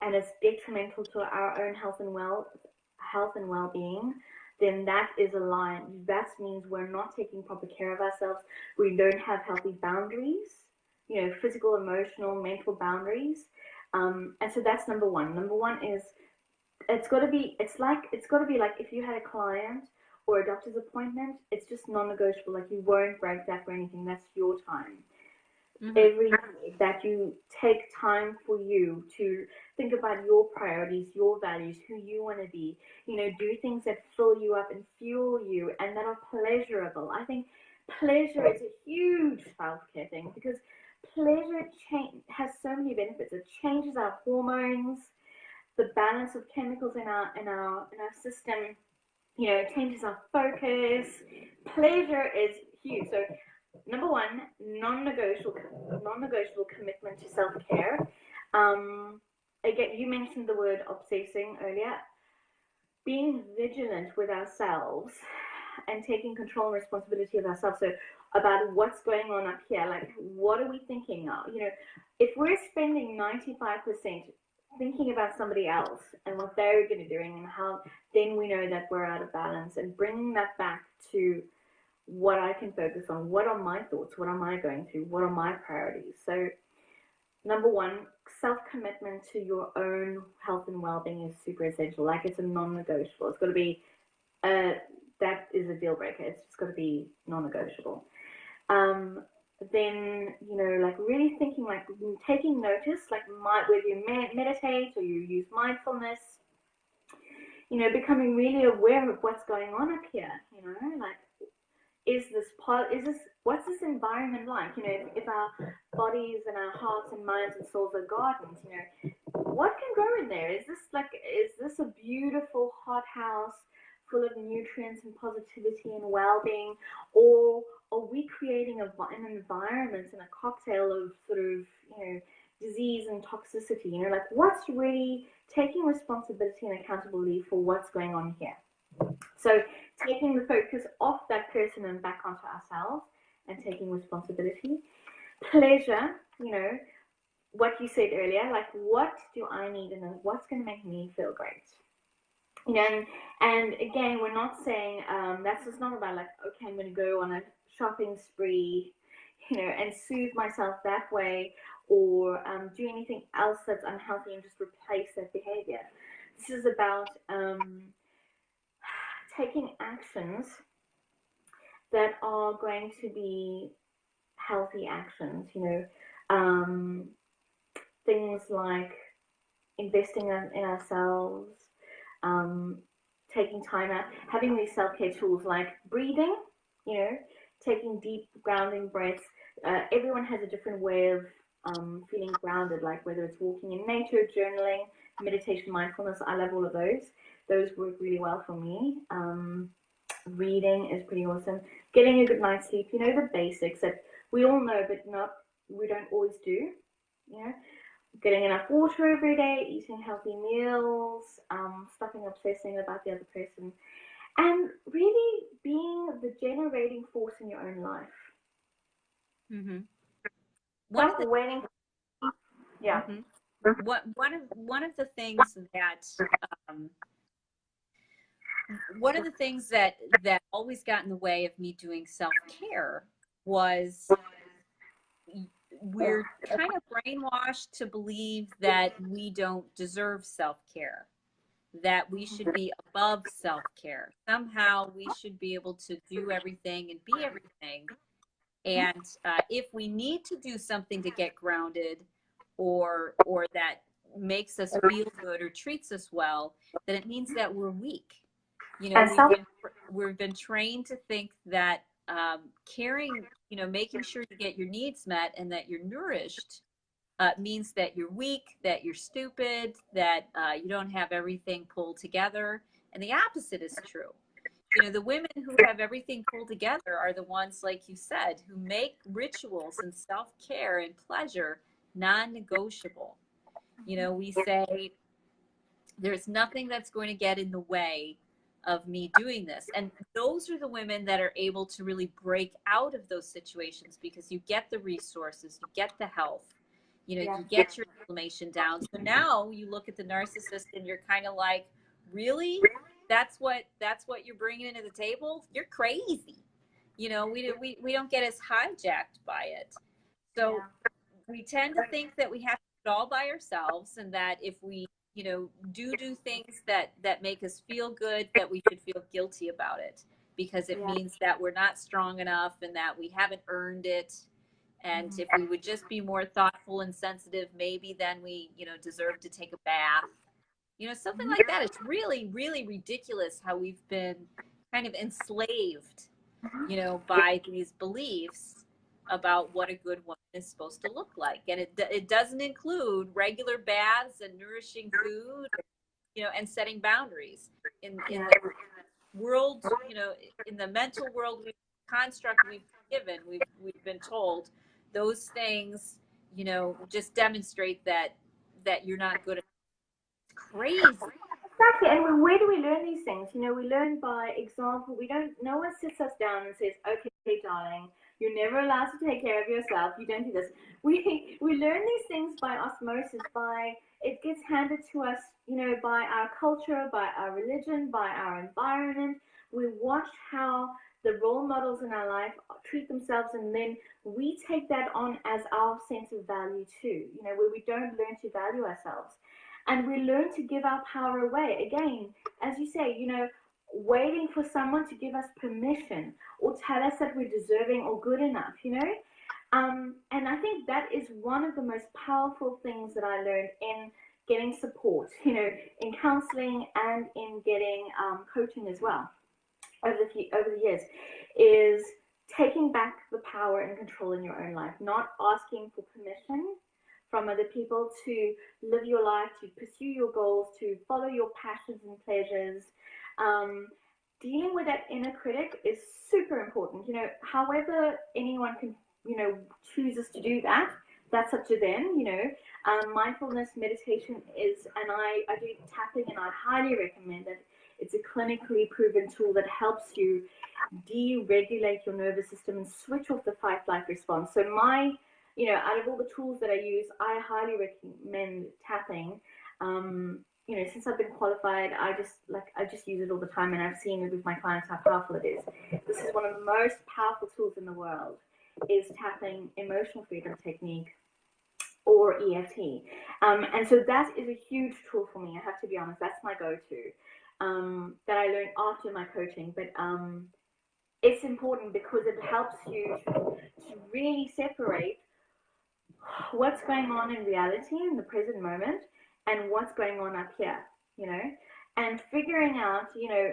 and it's detrimental to our own health and well-being, then that is a line. That means we're not taking proper care of ourselves. We don't have healthy boundaries, physical, emotional, mental boundaries. And so that's number one. Number one is it's got to be like if you had a client or a doctor's appointment, it's just non-negotiable. Like, you won't break that for anything. That's your time. Every day that you take time for you to think about your priorities, your values, who you want to be, do things that fill you up and fuel you and that are pleasurable. I think pleasure is a huge self-care thing, because pleasure has so many benefits. It changes our hormones, the balance of chemicals in our system, changes our focus. Pleasure is huge. So number one, non-negotiable commitment to self-care. Again, you mentioned the word obsessing earlier. Being vigilant with ourselves and taking control and responsibility of ourselves. So about what's going on up here, like, what are we thinking of? If we're spending 95% thinking about somebody else and what they're going to be doing and how, then we know that we're out of balance. And bringing that back to what I can focus on, what are my thoughts, what am I going through, what are my priorities. So number one, self-commitment to your own health and well-being is super essential. Like, it's a non-negotiable. It's got to be that is a deal breaker. It's just got to be non-negotiable. Then, like, really thinking, like, taking notice, like, whether you meditate or you use mindfulness, becoming really aware of what's going on up here, like, what's this environment like? If our bodies and our hearts and minds and souls are gardens, what can grow in there? Is this a beautiful hothouse full of nutrients and positivity and well-being, or are we creating an environment and a cocktail of sort of, disease and toxicity? Like, what's really taking responsibility and accountability for what's going on here? So taking the focus off that person and back onto ourselves and taking responsibility. Pleasure, what you said earlier, like, what do I need and what's going to make me feel great? And again, we're not saying, that's just not about, like, okay, I'm going to go on a shopping spree, and soothe myself that way, or do anything else that's unhealthy and just replace that behavior. This is about taking actions that are going to be healthy actions, things like investing in ourselves, taking time out, having these self-care tools like breathing, taking deep grounding breaths. Everyone has a different way of feeling grounded, like whether it's walking in nature, journaling, meditation, mindfulness. I love all of those. Those work really well for me. Reading is pretty awesome. Getting a good night's sleep, the basics that we all know, but we don't always do. getting enough water every day, eating healthy meals, stopping obsessing about the other person, and really being the generating force in your own life. Mm-hmm. One of Stop the waiting. Yeah. mm-hmm. One of the things that um, one of the things that always got in the way of me doing self-care was we're kind of brainwashed to believe that we don't deserve self-care, that we should be above self-care. Somehow we should be able to do everything and be everything. And if we need to do something to get grounded, or that makes us feel good or treats us well, then it means that we're weak. You know, And self. we've been trained to think that caring, you know, making sure you get your needs met and that you're nourished means that you're weak, that you're stupid, that you don't have everything pulled together. And the opposite is true. You know, the women who have everything pulled together are the ones, like you said, who make rituals and self-care and pleasure non-negotiable. You know, we say there's nothing that's going to get in the way of me doing this. And those are the women that are able to really break out of those situations because you get the resources, you get the health, you know, Yeah. you get your inflammation down. So now you look at the narcissist and you're kind of like, really? That's what you're bringing into the table? You're crazy. You know, we don't get as hijacked by it. So Yeah. we tend to think that we have to do it all by ourselves, and that if we, you know, do things that make us feel good, that we should feel guilty about it because it Yeah. means that we're not strong enough and that we haven't earned it. And if we would just be more thoughtful and sensitive, maybe then we, you know, deserve to take a bath, you know, something like that. It's really, really ridiculous how we've been kind of enslaved, you know, by these beliefs about what a good woman is supposed to look like. And it doesn't include regular baths and nourishing food, you know, and setting boundaries in Yeah. the world, you know, in the mental world, construct we've been given, we've been told those things, you know, just demonstrate that you're not good enough. It's crazy. Exactly, and where do we learn these things? You know, we learn by example. We don't. No one sits us down and says, "Okay, darling, you're never allowed to take care of yourself. You don't do this." We learn these things by osmosis. By it gets handed to us, you know, by our culture, by our religion, by our environment. We watch how the role models in our life treat themselves, and then we take that on as our sense of value too. You know, where we don't learn to value ourselves and we learn to give our power away. Again, as you say, you know, waiting for someone to give us permission or tell us that we're deserving or good enough, you know? And I think that is one of the most powerful things that I learned in getting support, you know, in counseling and in getting coaching as well over the years, is taking back the power and control in your own life, not asking for permission from other people to live your life, to pursue your goals, to follow your passions and pleasures. Um, Dealing with that inner critic is super important. You know, however anyone can, you know, chooses to do that, that's up to them. You know, mindfulness meditation is, and I do tapping, and I highly recommend it. It's a clinically proven tool that helps you deregulate your nervous system and switch off the fight flight response. So you know, out of all the tools that I use, I highly recommend tapping. You know, since I've been qualified, I just use it all the time, and I've seen with my clients how powerful it is. This is one of the most powerful tools in the world. Is tapping, emotional freedom technique, or EFT. And so that is a huge tool for me. I have to be honest, that's my go-to that I learned after my coaching. But it's important because it helps you to really separate what's going on in reality in the present moment and what's going on up here, you know, and figuring out, you know,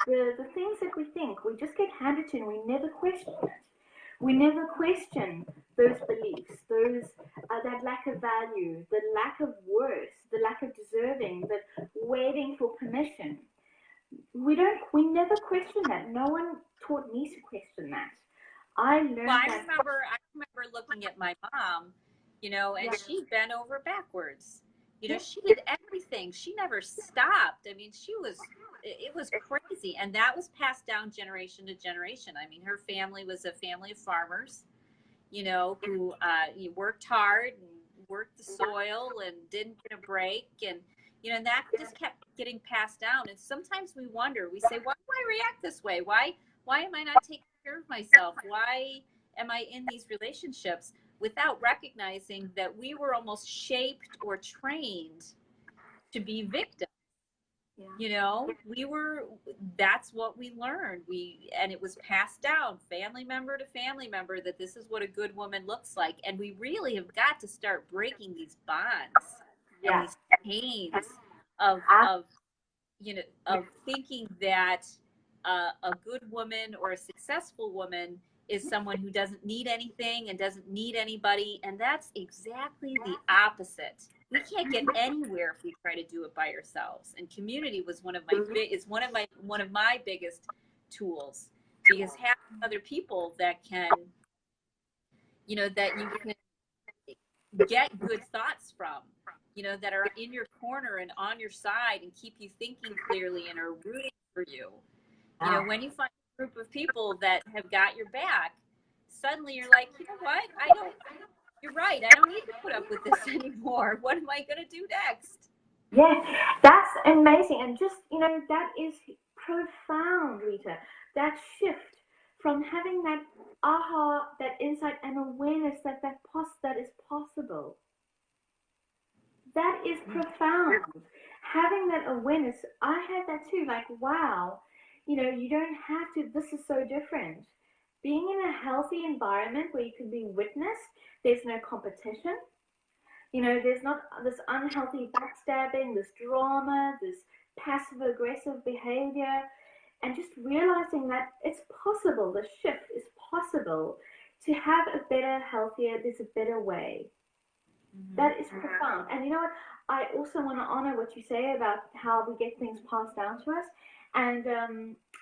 the things that we think, we just get handed to and we never question it. We never question those beliefs, those that lack of value, the lack of worth, the lack of deserving, the waiting for permission. We never question that. No one taught me to question that. I Well, learned that. I remember looking at my mom and Yeah. she bent over backwards. Yeah. She did everything. She never stopped. I mean, it was crazy. And that was passed down generation to generation. I mean, her family was a family of farmers, who you worked hard and worked the soil and didn't get a break. And that just kept getting passed down. And sometimes we wonder, we say, why do I react this way? Why am I not taking care of myself? Why am I in these relationships without recognizing that we were almost shaped or trained to be victims? We were, that's what we learned. And it was passed down family member to family member that this is what a good woman looks like. And we really have got to start breaking these bonds and Yeah. these chains of thinking that a good woman or a successful woman is someone who doesn't need anything and doesn't need anybody, and that's exactly the opposite. We can't get anywhere if we try to do it by ourselves. And community was one of my biggest tools, because having other people that you can get good thoughts from, that are in your corner and on your side and keep you thinking clearly and are rooting for you. When you find a group of people that have got your back, suddenly you're like, you know what? You're right. I don't need to put up with this anymore. What am I going to do next? Yeah, that's amazing. And just, that is profound, Rita. That shift from having that aha, that insight and awareness that is possible. That is profound. Having that awareness, I had that too. Like, wow, you don't have to, this is so different. Being in a healthy environment where you can be witnessed, there's no competition. There's not this unhealthy backstabbing, this drama, this passive aggressive behavior, and just realizing that it's possible, the shift is possible to have a better, healthier, there's a better way. That is profound. And you know what? I also want to honor what you say about how we get things passed down to us. And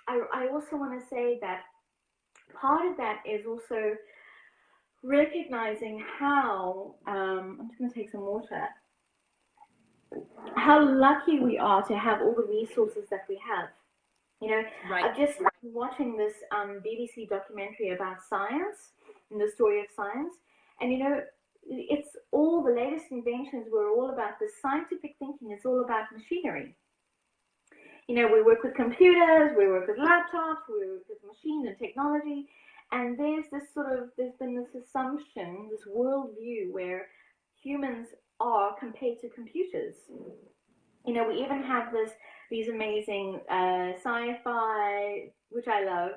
I also want to say that part of that is also recognizing how, I'm just going to take some water, how lucky we are to have all the resources that we have. Right. I've just been watching this BBC documentary about science and the story of science. And it's all the latest inventions were all about this scientific thinking. It's all about machinery. We work with computers, we work with laptops, we work with machines and technology. And there's been this assumption, this worldview where humans are compared to computers. We even have these amazing sci-fi, which I love,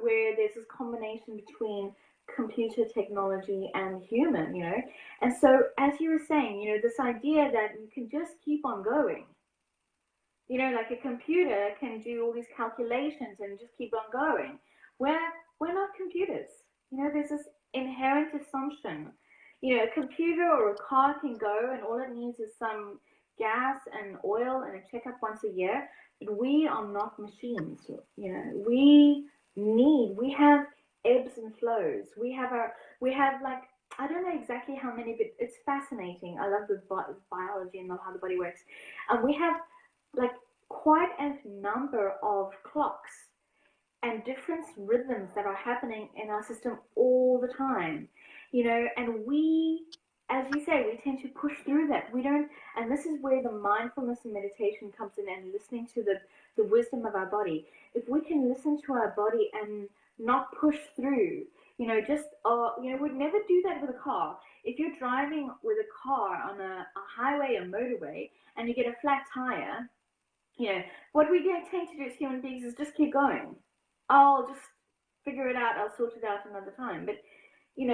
where there's this combination between computer technology and human, And so, as you were saying, this idea that you can just keep on going, like a computer can do all these calculations and just keep on going. We're not computers. There's this inherent assumption. A computer or a car can go and all it needs is some gas and oil and a checkup once a year. But we are not machines. We have ebbs and flows. We have like, I don't know exactly how many, but it's fascinating. I love the biology and how the body works. And we have like quite a number of clocks and different rhythms that are happening in our system all the time, and we, as you say, we tend to push through that. We don't, and this is where the mindfulness and meditation comes in, and listening to the wisdom of our body. If we can listen to our body and not push through, we'd never do that with a car. If you're driving with a car on a highway or motorway and you get a flat tire, what we tend to do as human beings is just keep going. I'll just figure it out. I'll sort it out another time. But, we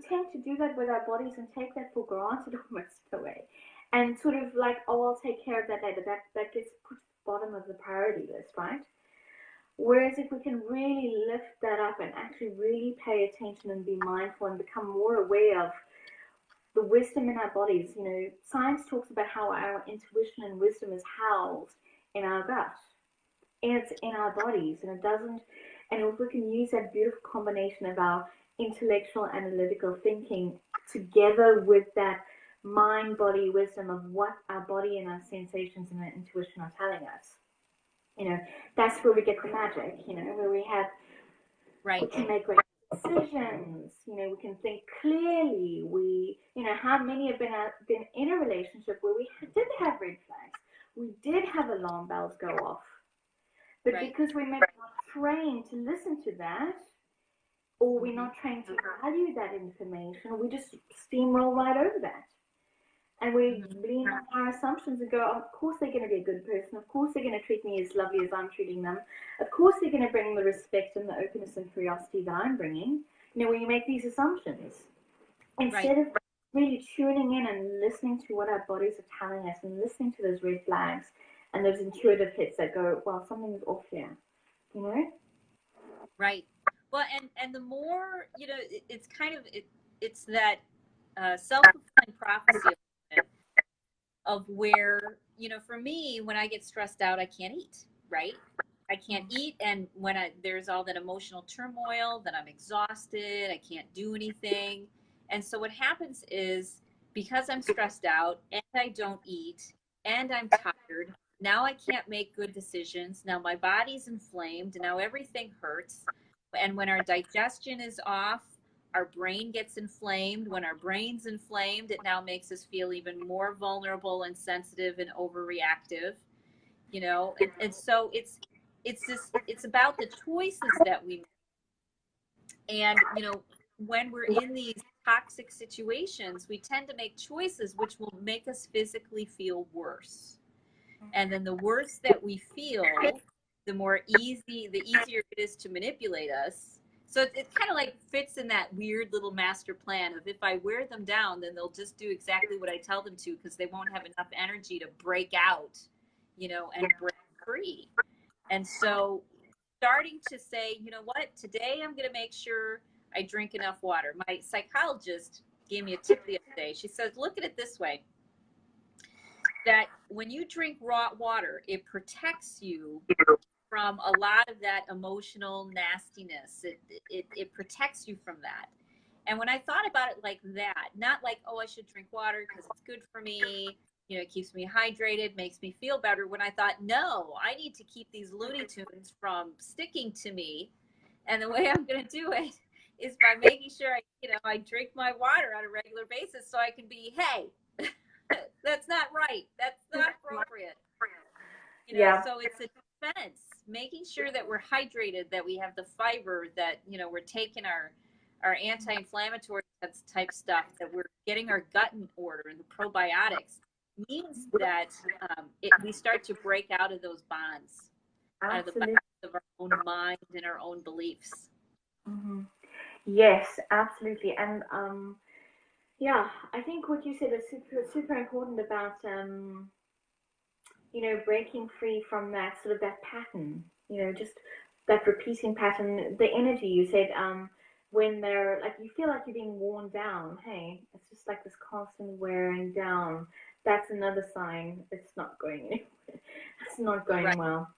tend to do that with our bodies and take that for granted almost in a way. And sort of like, oh, I'll take care of that later. That gets put to the bottom of the priority list, right? Whereas if we can really lift that up and actually really pay attention and be mindful and become more aware of the wisdom in our bodies, science talks about how our intuition and wisdom is housed in our gut. It's in our bodies, and if we can use that beautiful combination of our intellectual analytical thinking together with that mind-body wisdom of what our body and our sensations and our intuition are telling us. That's where we get the magic, where we Right. can make great decisions, we can think clearly. How many have been in a relationship where we did have red flags, we did have alarm bells go off, but right. because we're maybe not trained to listen to that, or we're not trained to value that information, we just steamroll right over that. And we lean on our assumptions and go, of course they're going to be a good person. Of course they're going to treat me as lovely as I'm treating them. Of course they're going to bring the respect and the openness and curiosity that I'm bringing. When you make these assumptions, instead of really tuning in and listening to what our bodies are telling us and listening to those red flags and those intuitive hits that go, well, something's off here, Right. Well, and the more, it's kind of, it's that self-fulfilling prophecy of where, for me, when I get stressed out, I can't eat, right? I can't eat. And when there's all that emotional turmoil, then I'm exhausted, I can't do anything. And so what happens is, because I'm stressed out and I don't eat and I'm tired, now I can't make good decisions. Now my body's inflamed. Now everything hurts. And when our digestion is off, our brain gets inflamed. When our brain's inflamed, it now makes us feel even more vulnerable and sensitive and overreactive, and so it's about the choices that we make. And when we're in these toxic situations, we tend to make choices which will make us physically feel worse. And then the worse that we feel, the easier it is to manipulate us. So it kind of like fits in that weird little master plan of, if I wear them down, then they'll just do exactly what I tell them to, because they won't have enough energy to break out, and break free. And so starting to say, what, today I'm going to make sure I drink enough water. My psychologist gave me a tip the other day. She says, look at it this way, that when you drink raw water, it protects you from a lot of that emotional nastiness. It protects you from that. And when I thought about it like that, not like, oh, I should drink water because it's good for me, it keeps me hydrated, makes me feel better. When I thought, no, I need to keep these Looney Tunes from sticking to me. And the way I'm going to do it is by making sure I drink my water on a regular basis, so I can be, hey, that's not right. That's not appropriate. So it's a defense, making sure that we're hydrated, that we have the fiber, that, we're taking our anti-inflammatory type stuff, that we're getting our gut in order, and the probiotics means that we start to break out of those bonds, out of the bonds of our own mind and our own beliefs. Mm-hmm. Yes, absolutely. And I think what you said is super, super important about breaking free from that sort of that pattern, just that repeating pattern. The energy, you said, when they're like, you feel like you're being worn down, hey, it's just like this constant wearing down. That's another sign it's not going anywhere. It's not going well.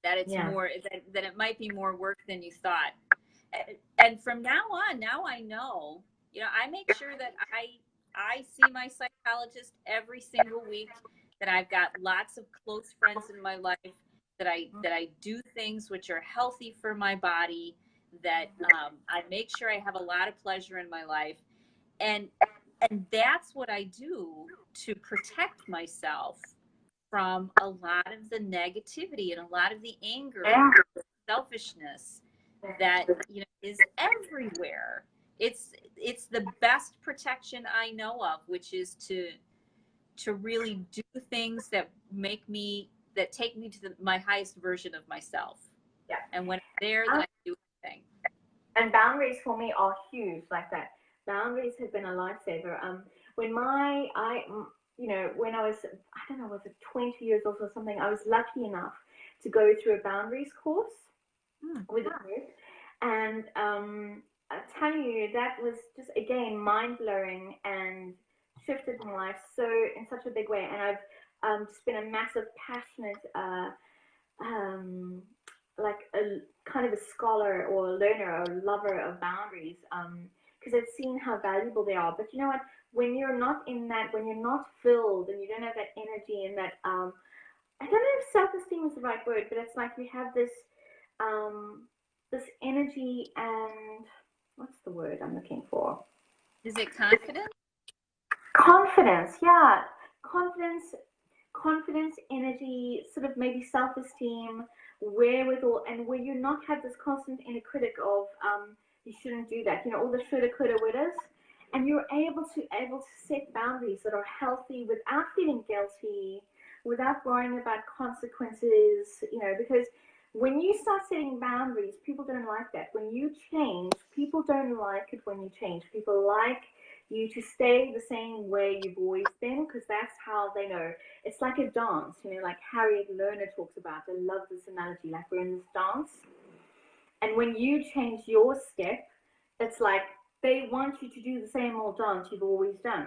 That it's more, that it might be more work than you thought. And from now on, now I know, I make sure that I see my psychologist every single week, that I've got lots of close friends in my life, that I do things which are healthy for my body, that I make sure I have a lot of pleasure in my life. And that's what I do to protect myself from a lot of the negativity and a lot of the anger and the selfishness that is everywhere. It's the best protection I know of, which is to really do things that take me to my highest version of myself. Yeah. And when I'm there, then I do anything. And boundaries for me are huge, like that. Boundaries have been a lifesaver. When when I was, I don't know, was it 20 years old or something, I was lucky enough to go through a boundaries course with a group. And I tell you, that was just, again, mind-blowing and shifted my life in such a big way. And I've just been a massive, passionate, like a kind of a scholar or a learner or a lover of boundaries, because I've seen how valuable they are. But you know what? When you're not in that, when you're not filled and you don't have that energy and that, I don't know if self-esteem is the right word, but it's like you have um, this energy and what's the word I'm looking for? Is it confident? Confidence, yeah. Confidence, confidence, energy, sort of maybe self-esteem, wherewithal, and where you not have this constant inner critic of you shouldn't do that, all the shoulda, coulda, wouldas, and you're able to set boundaries that are healthy without feeling guilty, without worrying about consequences, because when you start setting boundaries, people don't like that. When you change, people don't like it when you change. People like you to stay the same way you've always been because that's how they know. It's like a dance, like Harriet Lerner talks about. I love this analogy. Like we're in this dance, and when you change your step, it's like they want you to do the same old dance you've always done.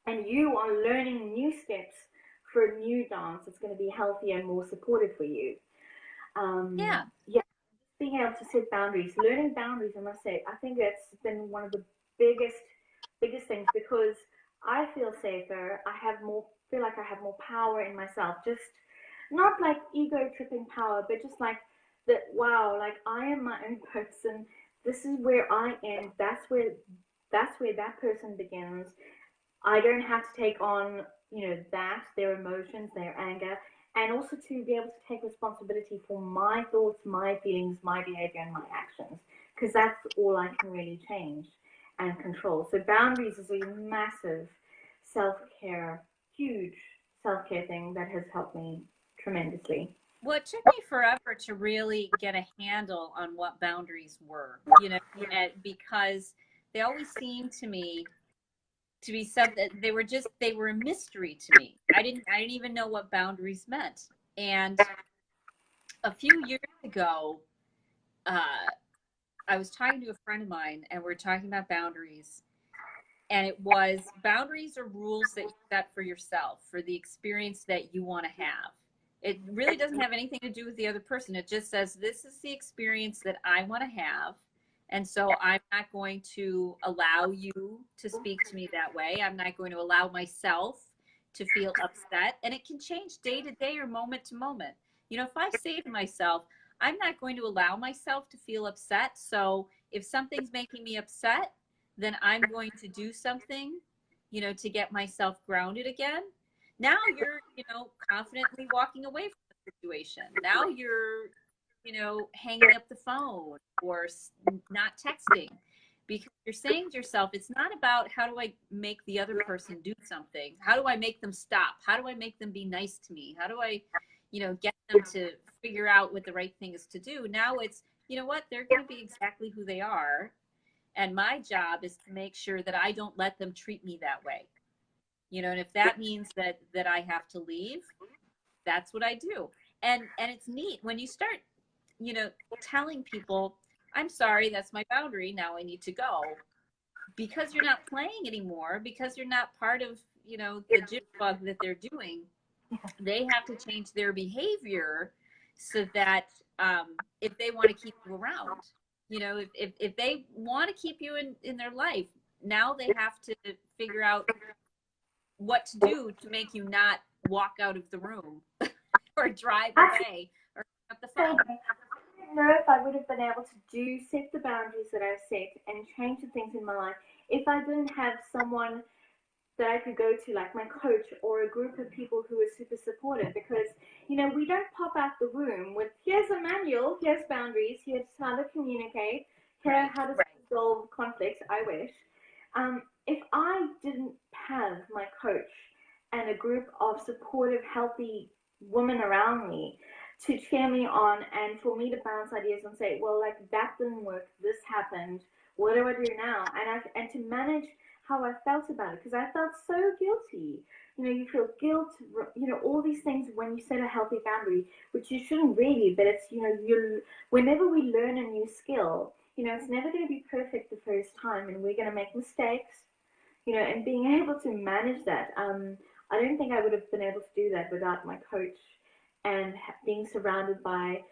And you are learning new steps for a new dance that's going to be healthier and more supportive for you. Yeah. Yeah, being able to set boundaries, learning boundaries, I must say, I think that's been one of the biggest, biggest things because I feel safer. I have more, feel like I have more power in myself. Just not like ego tripping power, but just like that. Wow, like I am my own person. This is where I end. That's where that person begins. I don't have to take on, their emotions, their anger, and also to be able to take responsibility for my thoughts, my feelings, my behavior, and my actions, because that's all I can really change and control. So boundaries is a massive self-care, huge self-care thing that has helped me tremendously. Well, it took me forever to really get a handle on what boundaries were, because they always seemed to me to be something they were a mystery to me. I didn't even know what boundaries meant. And a few years ago, uh, I was talking to a friend of mine and we are talking about boundaries. And it was boundaries are rules that you set for yourself, for the experience that you want to have. It really doesn't have anything to do with the other person. It just says, this is the experience that I want to have. And so I'm not going to allow you to speak to me that way. I'm not going to allow myself to feel upset. And it can change day to day or moment to moment. If I say to myself, I'm not going to allow myself to feel upset. So if something's making me upset, then I'm going to do something, to get myself grounded again. Now you're, confidently walking away from the situation. Now you're, hanging up the phone or not texting because you're saying to yourself, it's not about how do I make the other person do something? How do I make them stop? How do I make them be nice to me? How do I, get them to figure out what the right thing is to do? Now it's, you know what? They're going to be exactly who they are. And my job is to make sure that I don't let them treat me that way. And if that means that I have to leave, that's what I do. And it's neat when you start, telling people, I'm sorry, that's my boundary. Now I need to go. Because you're not playing anymore, because you're not part of, the jitterbug that they're doing, they have to change their behavior so that if they want to keep you around, if they want to keep you in their life, now they have to figure out what to do to make you not walk out of the room or drive Actually, away or pick up the I phone. don't know if I would have been able to set the boundaries that I've set and change the things in my life if I didn't have someone that I could go to, like my coach or a group of people who are super supportive. Because, we don't pop out the room with, here's a manual, here's boundaries, here's how to communicate, here Right. how to resolve conflicts. I wish. If I didn't have my coach and a group of supportive, healthy women around me to cheer me on and for me to bounce ideas and say, well, like that didn't work, this happened, what do I do now? And to manage how I felt about it because I felt so guilty. You feel guilt, all these things when you set a healthy boundary, which you shouldn't really, but it's, you whenever we learn a new skill, it's never going to be perfect the first time and we're going to make mistakes, and being able to manage that. I don't think I would have been able to do that without my coach and being surrounded by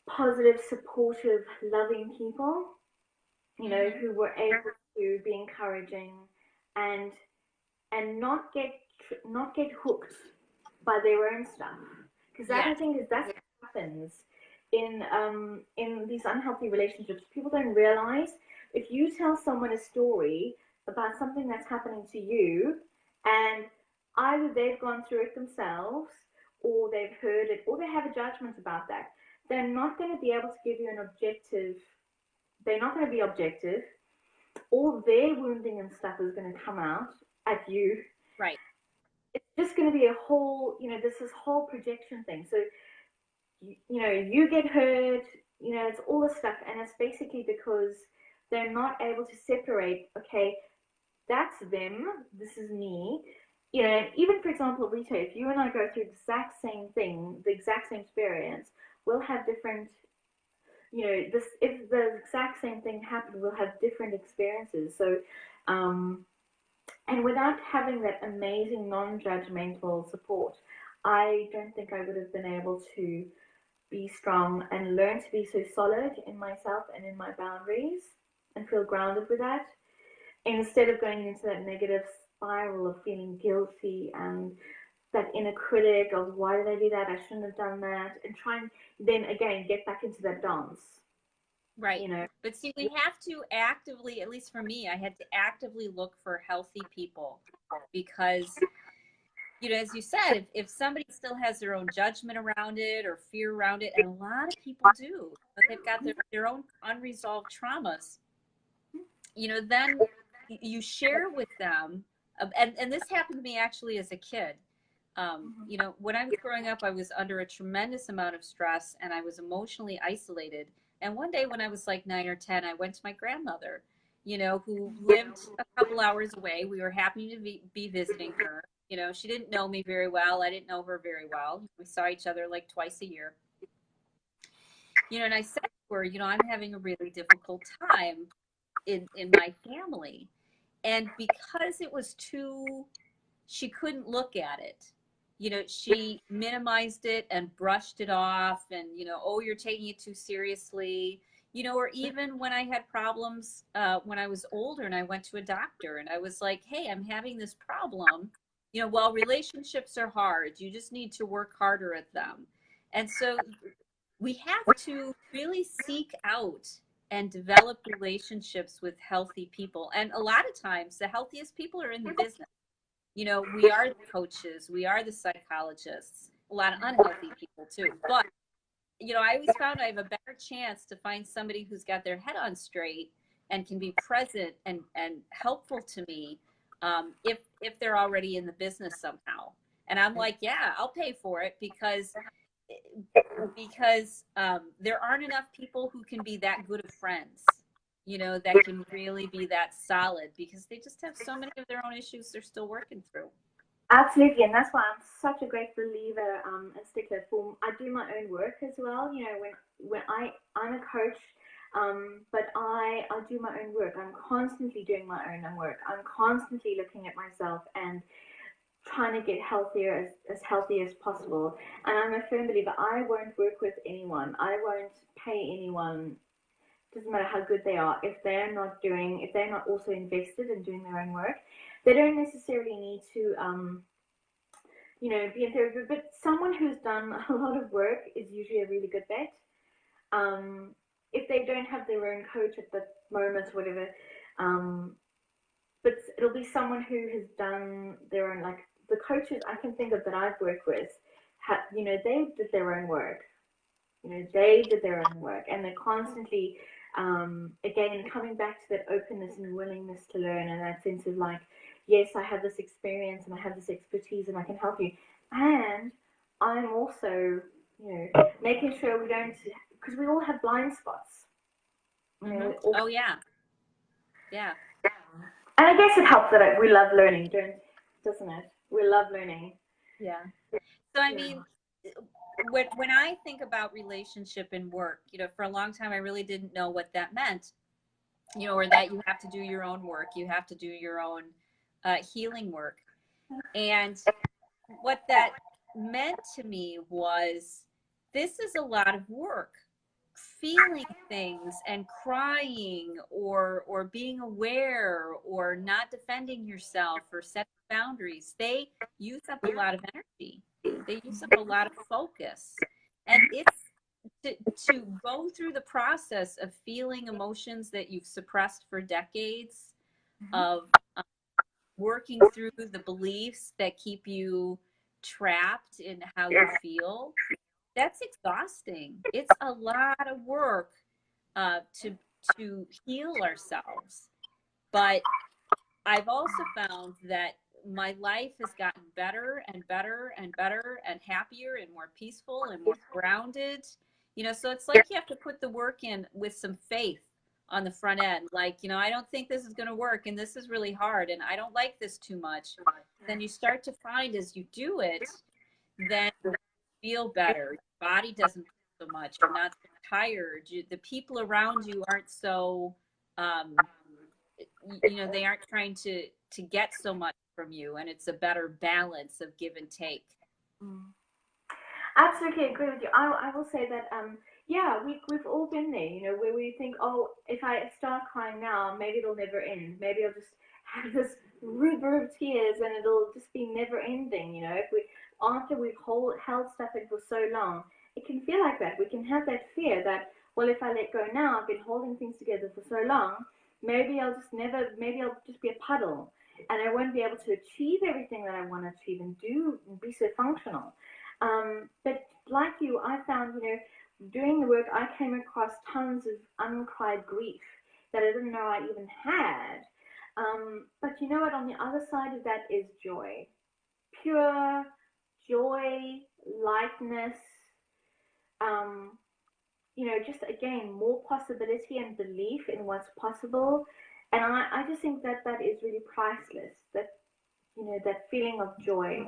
positive, supportive, loving people. who were able to be encouraging and not get hooked by their own stuff, because that I Yes. think is that's what happens in these unhealthy relationships. People don't realize if you tell someone a story about something that's happening to you, and either they've gone through it themselves, or they've heard it, or they have a judgment about that, they're not going to be able to give you an objective. They're not going to be objective. All their wounding and stuff is going to come out at you. Right. It's just going to be a whole, this whole projection thing. So, you get hurt, it's all this stuff. And it's basically because they're not able to separate, okay, that's them, this is me. Even for example, Rita, if you and I go through the exact same thing, the exact same experience, we'll have different, this if the exact same thing happened, we'll have different experiences. So, and without having that amazing non-judgmental support, I don't think I would have been able to be strong and learn to be so solid in myself and in my boundaries and feel grounded with that, instead of going into that negative spiral of feeling guilty and that inner critic of why did I do that? I shouldn't have done that, and try and then again get back into that dance. Right. But see, we have to actively, at least for me, I had to actively look for healthy people because, as you said, if somebody still has their own judgment around it or fear around it, and a lot of people do, but they've got their own unresolved traumas, then you share with them. And this happened to me actually as a kid. When I was growing up, I was under a tremendous amount of stress and I was emotionally isolated. And one day when I was like 9 or 10, I went to my grandmother, who lived a couple hours away. We were happy to be visiting her. She didn't know me very well. I didn't know her very well. We saw each other like twice a year. And I said to her, I'm having a really difficult time in my family. And because it was she couldn't look at it. She minimized it and brushed it off and, oh, you're taking it too seriously. Or even when I had problems when I was older and I went to a doctor and I was like, hey, I'm having this problem. Well, relationships are hard. You just need to work harder at them. And so we have to really seek out and develop relationships with healthy people. And a lot of times, the healthiest people are in the business. We are the coaches, we are the psychologists, a lot of unhealthy people too. But, I always found I have a better chance to find somebody who's got their head on straight and can be present and helpful to me if they're already in the business somehow. And I'm like, yeah, I'll pay for it because there aren't enough people who can be that good of friends, that can really be that solid because they just have so many of their own issues they're still working through. Absolutely, and that's why I'm such a great believer and stickler for. I do my own work as well. When I'm a coach, but I do my own work. I'm constantly doing my own work. I'm constantly looking at myself and trying to get healthier, as healthy as possible. And I'm a firm believer. I won't work with anyone. I won't pay anyone. Doesn't matter how good they are, if they're not also invested in doing their own work. They don't necessarily need to be in therapy, but someone who's done a lot of work is usually a really good bet. If they don't have their own coach at the moment or whatever, but it'll be someone who has done their own, like the coaches I can think of that I've worked with, they did their own work. They did their own work, and they're constantly, again, coming back to that openness and willingness to learn, and that sense of like, yes, I have this experience and I have this expertise and I can help you. And I'm also, making sure we don't, because we all have blind spots. Oh, yeah. Yeah. And I guess it helps that we love learning, doesn't it? We love learning. Yeah. So, I mean, when I think about relationship and work, for a long time, I really didn't know what that meant, or that you have to do your own work. You have to do your own healing work. And what that meant to me was this is a lot of work. feeling things and crying or being aware or not defending yourself or setting boundaries, they use up a lot of energy. They use up a lot of focus. And it's to go through the process of feeling emotions that you've suppressed for decades, of working through the beliefs that keep you trapped in how you feel. That's exhausting. It's a lot of work to heal ourselves. But I've also found that my life has gotten better and better and better and happier and more peaceful and more grounded. So it's like you have to put the work in with some faith on the front end. Like, I don't think this is going to work and this is really hard and I don't like this too much. Then you start to find as you do it, then you feel better. Your body doesn't feel so much. You're not so tired. The people around you aren't so um, they aren't trying to get so much from you, and it's a better balance of give and take. Absolutely agree with you. I will say that yeah, we've all been there, where we think, oh, if I start crying now, maybe it'll never end. Maybe I'll just have this river of tears and it'll just be never ending. If we after we've held stuff in for so long, it can feel like that. We can have that fear that, well, if I let go now, I've been holding things together for so long, maybe I'll just be a puddle and I won't be able to achieve everything that I want to achieve and do and be so functional. But like you, I found, doing the work, I came across tons of uncried grief that I didn't know I even had. But you know what? On the other side of that is joy, pure joy, lightness. Um, just again, more possibility and belief in what's possible. And I just think that that is really priceless. That feeling of joy.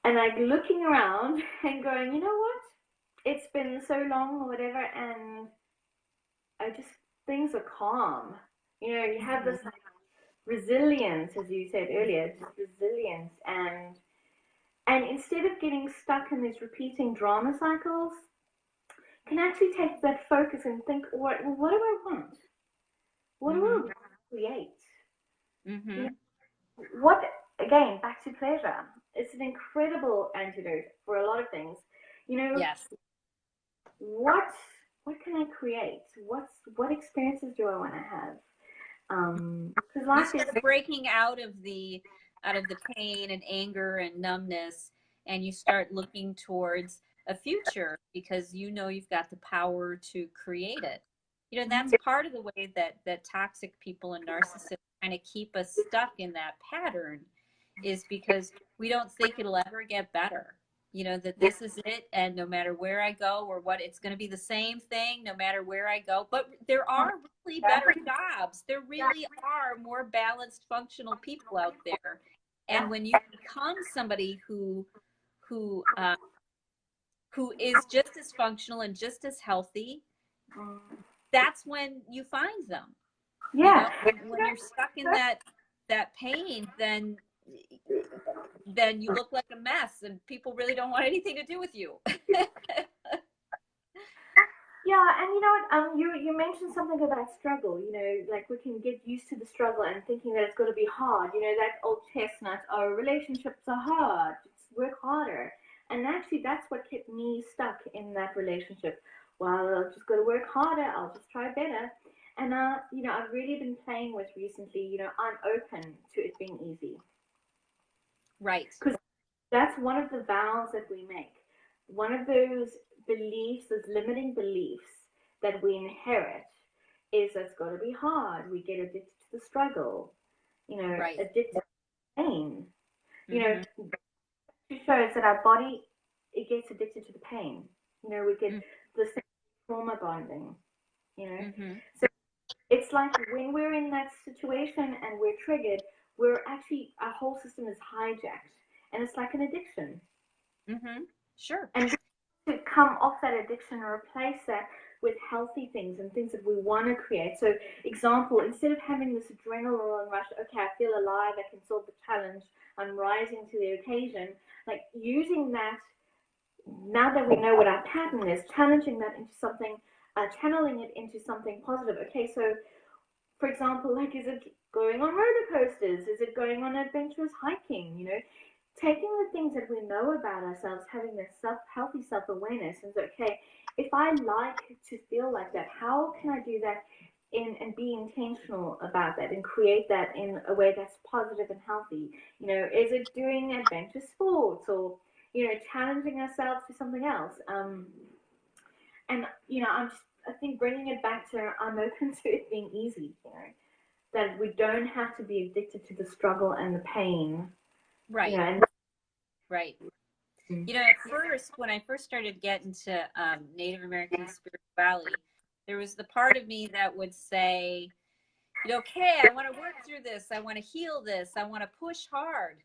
And like looking around and going, you know what? It's been so long or whatever, and I just things are calm. You have this like, resilience, as you said earlier, just resilience, and instead of getting stuck in these repeating drama cycles, can actually take that focus and think, what do I want? What do I want to create? Mm-hmm. What again? Back to pleasure. It's an incredible antidote for a lot of things. Yes. what what can I create? What experiences do I want to have? Because You life is start breaking out of the pain and anger and numbness, and you start looking towards a future because you've got the power to create it. That's part of the way that toxic people and narcissists kind of keep us stuck in that pattern, is because we don't think it'll ever get better. That this is it, and no matter where I go or what, it's going to be the same thing no matter where I go. But there are really better jobs. There really are more balanced, functional people out there. And when you become somebody who uh, who is just as functional and just as healthy, that's when you find them. yeah. When you're stuck in that pain, then you look like a mess and people really don't want anything to do with you. Yeah, and you know what? You mentioned something about struggle. Like we can get used to the struggle and thinking that it's going to be hard. That old chestnut. Oh, relationships are hard. Just work harder. And actually, that's what kept me stuck in that relationship. Well, I'll just got to work harder. I'll just try better. And I've really been playing with recently. I'm open to it being easy. Right. Because that's one of the vows that we make. One of those beliefs, those limiting beliefs that we inherit, is that it's got to be hard. We get addicted to the struggle, Right. addicted to pain. Mm-hmm. It shows that our body, it gets addicted to the pain. We get this trauma bonding. Mm-hmm. So it's like when we're in that situation and we're triggered, our whole system is hijacked, and it's like an addiction. Mm-hmm. Sure. And to come off that addiction and replace that with healthy things and things that we want to create. So, example, instead of having this adrenaline rush, okay, I feel alive, I can solve the challenge, I'm rising to the occasion, like using that now that we know what our pattern is, challenging that into something, channeling it into something positive. Okay, so for example, like, is it going on roller coasters? Is it going on adventurous hiking? You know, taking the things that we know about ourselves, having this healthy self awareness, and okay, if I like to feel like that, how can I do that and be intentional about that and create that in a way that's positive and healthy? You know, is it doing adventure sports or challenging ourselves to something else? And I think bringing it back to I'm open to it being easy. That we don't have to be addicted to the struggle and the pain. Right. And Right. At first, when I first started getting to Native American spirituality, there was the part of me that would say, okay, I want to work through this. I want to heal this. I want to push hard.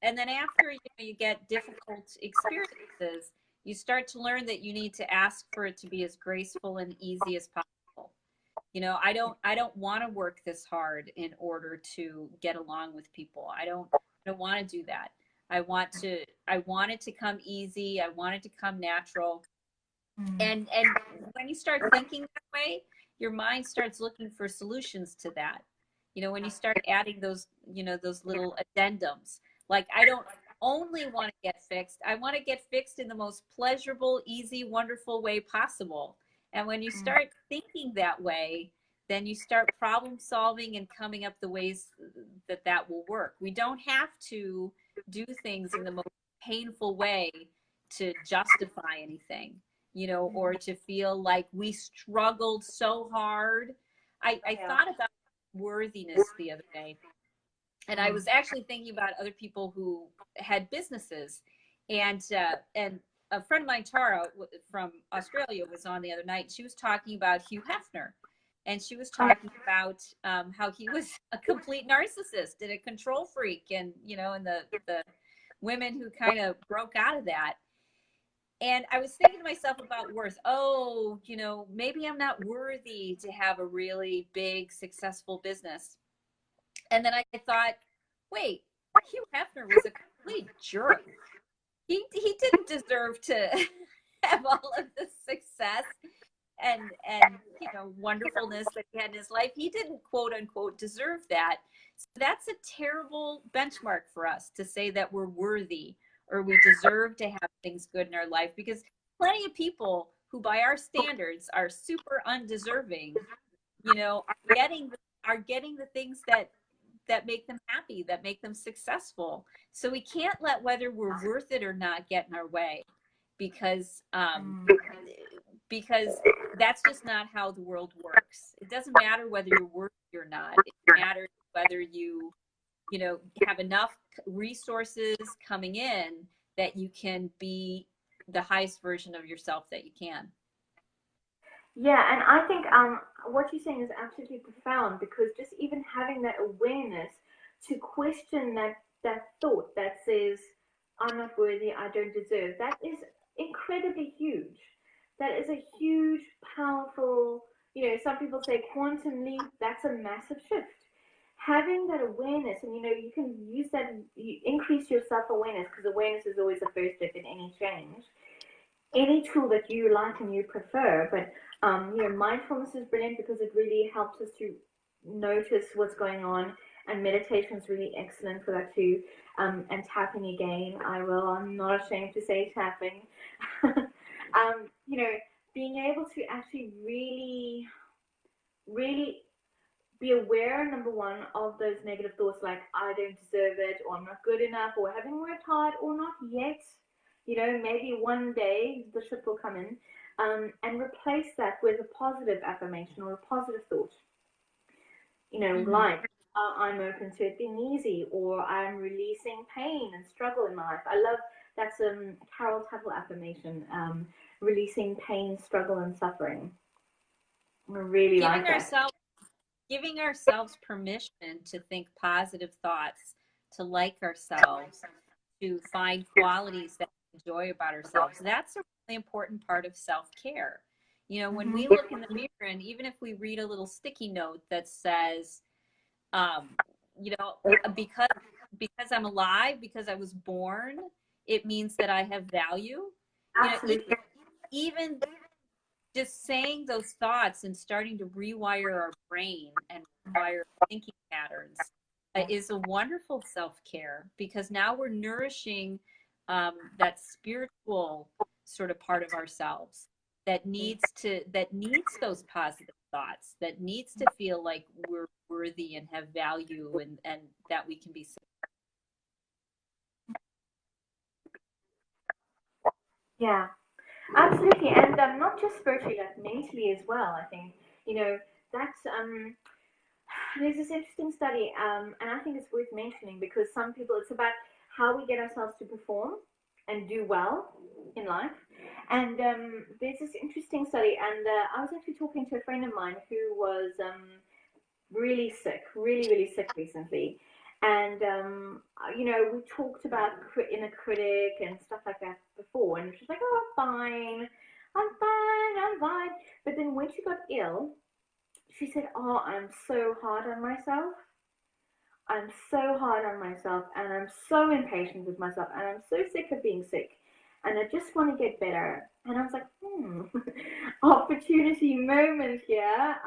And then after you get difficult experiences, you start to learn that you need to ask for it to be as graceful and easy as possible. I don't want to work this hard in order to get along with people. I don't want to do that. I want it to come easy. I want it to come natural. And when you start thinking that way, your mind starts looking for solutions to that. When you start adding those little addendums, like, I don't only want to get fixed, I want to get fixed in the most pleasurable, easy, wonderful way possible. And when you start thinking that way, then you start problem solving and coming up the ways that will work. We don't have to do things in the most painful way to justify anything, or to feel like we struggled so hard. I thought about worthiness the other day, and I was actually thinking about other people who had businesses, and a friend of mine, Tara from Australia, was on the other night. She was talking about Hugh Hefner, and she was talking about how he was a complete narcissist and a control freak, and the women who kind of broke out of that. And I was thinking to myself about worth. Oh, maybe I'm not worthy to have a really big, successful business. And then I thought, wait, Hugh Hefner was a complete jerk. He didn't deserve to have all of the success and wonderfulness that he had in his life. He didn't, quote unquote, deserve that. So that's a terrible benchmark for us to say that we're worthy or we deserve to have things good in our life, because plenty of people who by our standards are super undeserving, are getting the things that make them happy, that make them successful. So we can't let whether we're worth it or not get in our way, because because that's just not how the world works. It doesn't matter whether you're worthy or not. It matters whether you have enough resources coming in that you can be the highest version of yourself that you can. Yeah, and I think what you're saying is absolutely profound, because just even having that awareness to question that thought that says I'm not worthy, I don't deserve, that is incredibly huge. That is a huge, powerful, some people say quantum leap. That's a massive shift. Having that awareness, and you can use that, you increase your self awareness, because awareness is always the first step in any change, any tool that you like and you prefer. But mindfulness is brilliant because it really helps us to notice what's going on, and meditation is really excellent for that too. And tapping again, I'm not ashamed to say tapping. um, you know, being able to actually really, really be aware, number one, of those negative thoughts like I don't deserve it, or I'm not good enough, or haven't worked hard, or not yet. Maybe one day the ship will come in, and replace that with a positive affirmation or a positive thought. Like I'm open to it being easy, or I'm releasing pain and struggle in my life. I love that's Carol Tuttle affirmation, releasing pain, struggle, and suffering. I really Giving like that. ourselves giving ourselves permission to think positive thoughts, to like ourselves, to find qualities that we enjoy about ourselves. That's a really important part of self-care. When we look in the mirror, and even if we read a little sticky note that says, um, you know, because I'm alive, because I was born, it means that I have value. Absolutely. Even just saying those thoughts and starting to rewire our brain and rewire thinking patterns is a wonderful self-care, because now we're nourishing that spiritual sort of part of ourselves that needs those positive thoughts, that needs to feel like we're worthy and have value, and that we can be. Yeah. Absolutely, and not just spiritually, like mentally as well. I think that's there's this interesting study, and I think it's worth mentioning because some people it's about how we get ourselves to perform and do well in life. And there's this interesting study, and I was actually talking to a friend of mine who was really sick, really sick recently. And we talked about inner critic and stuff like that before, and she's like, "Oh, I'm fine." But then when she got ill, she said, "Oh, I'm so hard on myself. I'm so hard on myself, and I'm so impatient with myself, and I'm so sick of being sick, and I just want to get better." And I was like, opportunity moment here.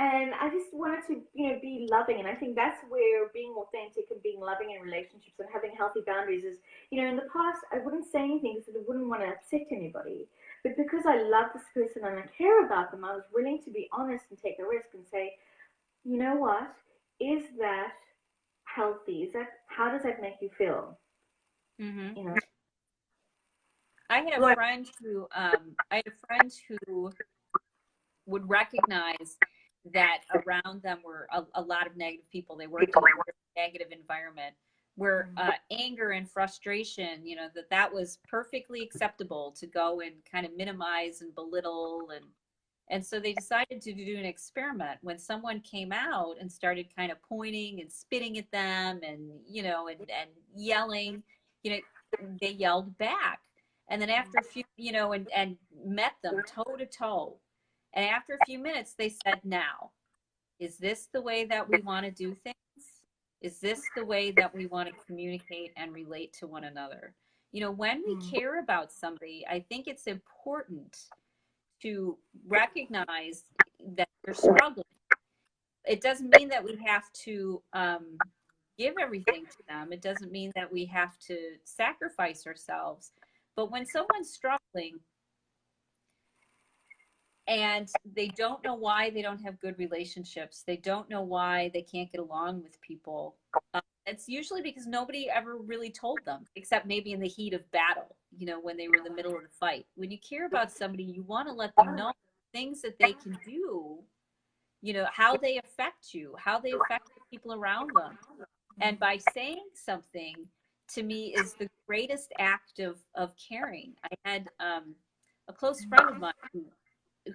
And I just wanted to, be loving. And I think that's where being authentic and being loving in relationships and having healthy boundaries is, in the past, I wouldn't say anything because I wouldn't want to upset anybody. But because I love this person and I care about them, I was willing to be honest and take a risk and say, you know what? Is that healthy? How does that make you feel? Mm-hmm. You know? I had a friend who would recognize that around them were a lot of negative people. They worked in a very negative environment where anger and frustration, that was perfectly acceptable to go and kind of minimize and belittle. And so they decided to do an experiment when someone came out and started kind of pointing and spitting at them and, and yelling, they yelled back. And then after a few, and met them toe to toe. And after a few minutes, they said, "Now, is this the way that we want to do things? Is this the way that we want to communicate and relate to one another?" When we care about somebody, I think it's important to recognize that they're struggling. It doesn't mean that we have to give everything to them. It doesn't mean that we have to sacrifice ourselves. But when someone's struggling, and they don't know why they don't have good relationships, they don't know why they can't get along with people, it's usually because nobody ever really told them, except maybe in the heat of battle, when they were in the middle of the fight. When you care about somebody, you want to let them know things that they can do, how they affect you, how they affect the people around them. And by saying something, to me, is the greatest act of caring. I had a close friend of mine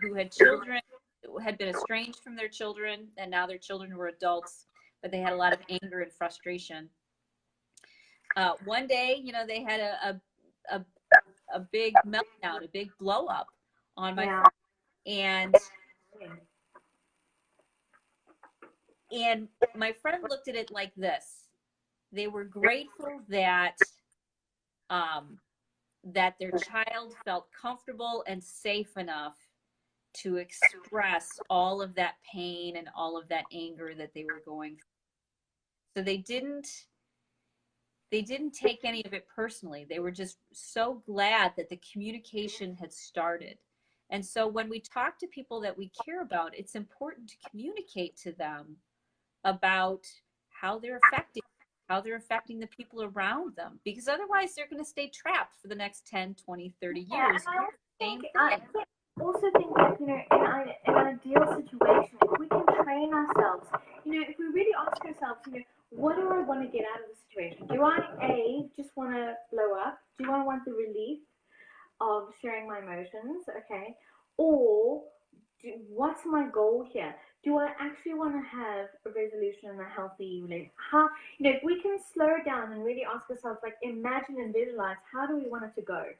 who had children, who had been estranged from their children, and now their children were adults, but they had a lot of anger and frustration. One day, they had a, a big meltdown, a big blow up on my friend. And my friend looked at it like this. They were grateful that that their child felt comfortable and safe enough to express all of that pain and all of that anger that they were going through. So they didn't take any of it personally. They were just so glad that the communication had started. And so when we talk to people that we care about, it's important to communicate to them about how they're affecting the people around them, because otherwise they're going to stay trapped for the next 10, 20, 30 years. Same thing. I also think that, in an ideal situation, if we can train ourselves, if we really ask ourselves, what do I want to get out of the situation? Do I, A, just want to blow up? Do I want the relief of sharing my emotions? Okay. Or what's my goal here? Do I actually want to have a resolution and a healthy relationship? If we can slow down and really ask ourselves, like, imagine and visualize, how do we want it to go?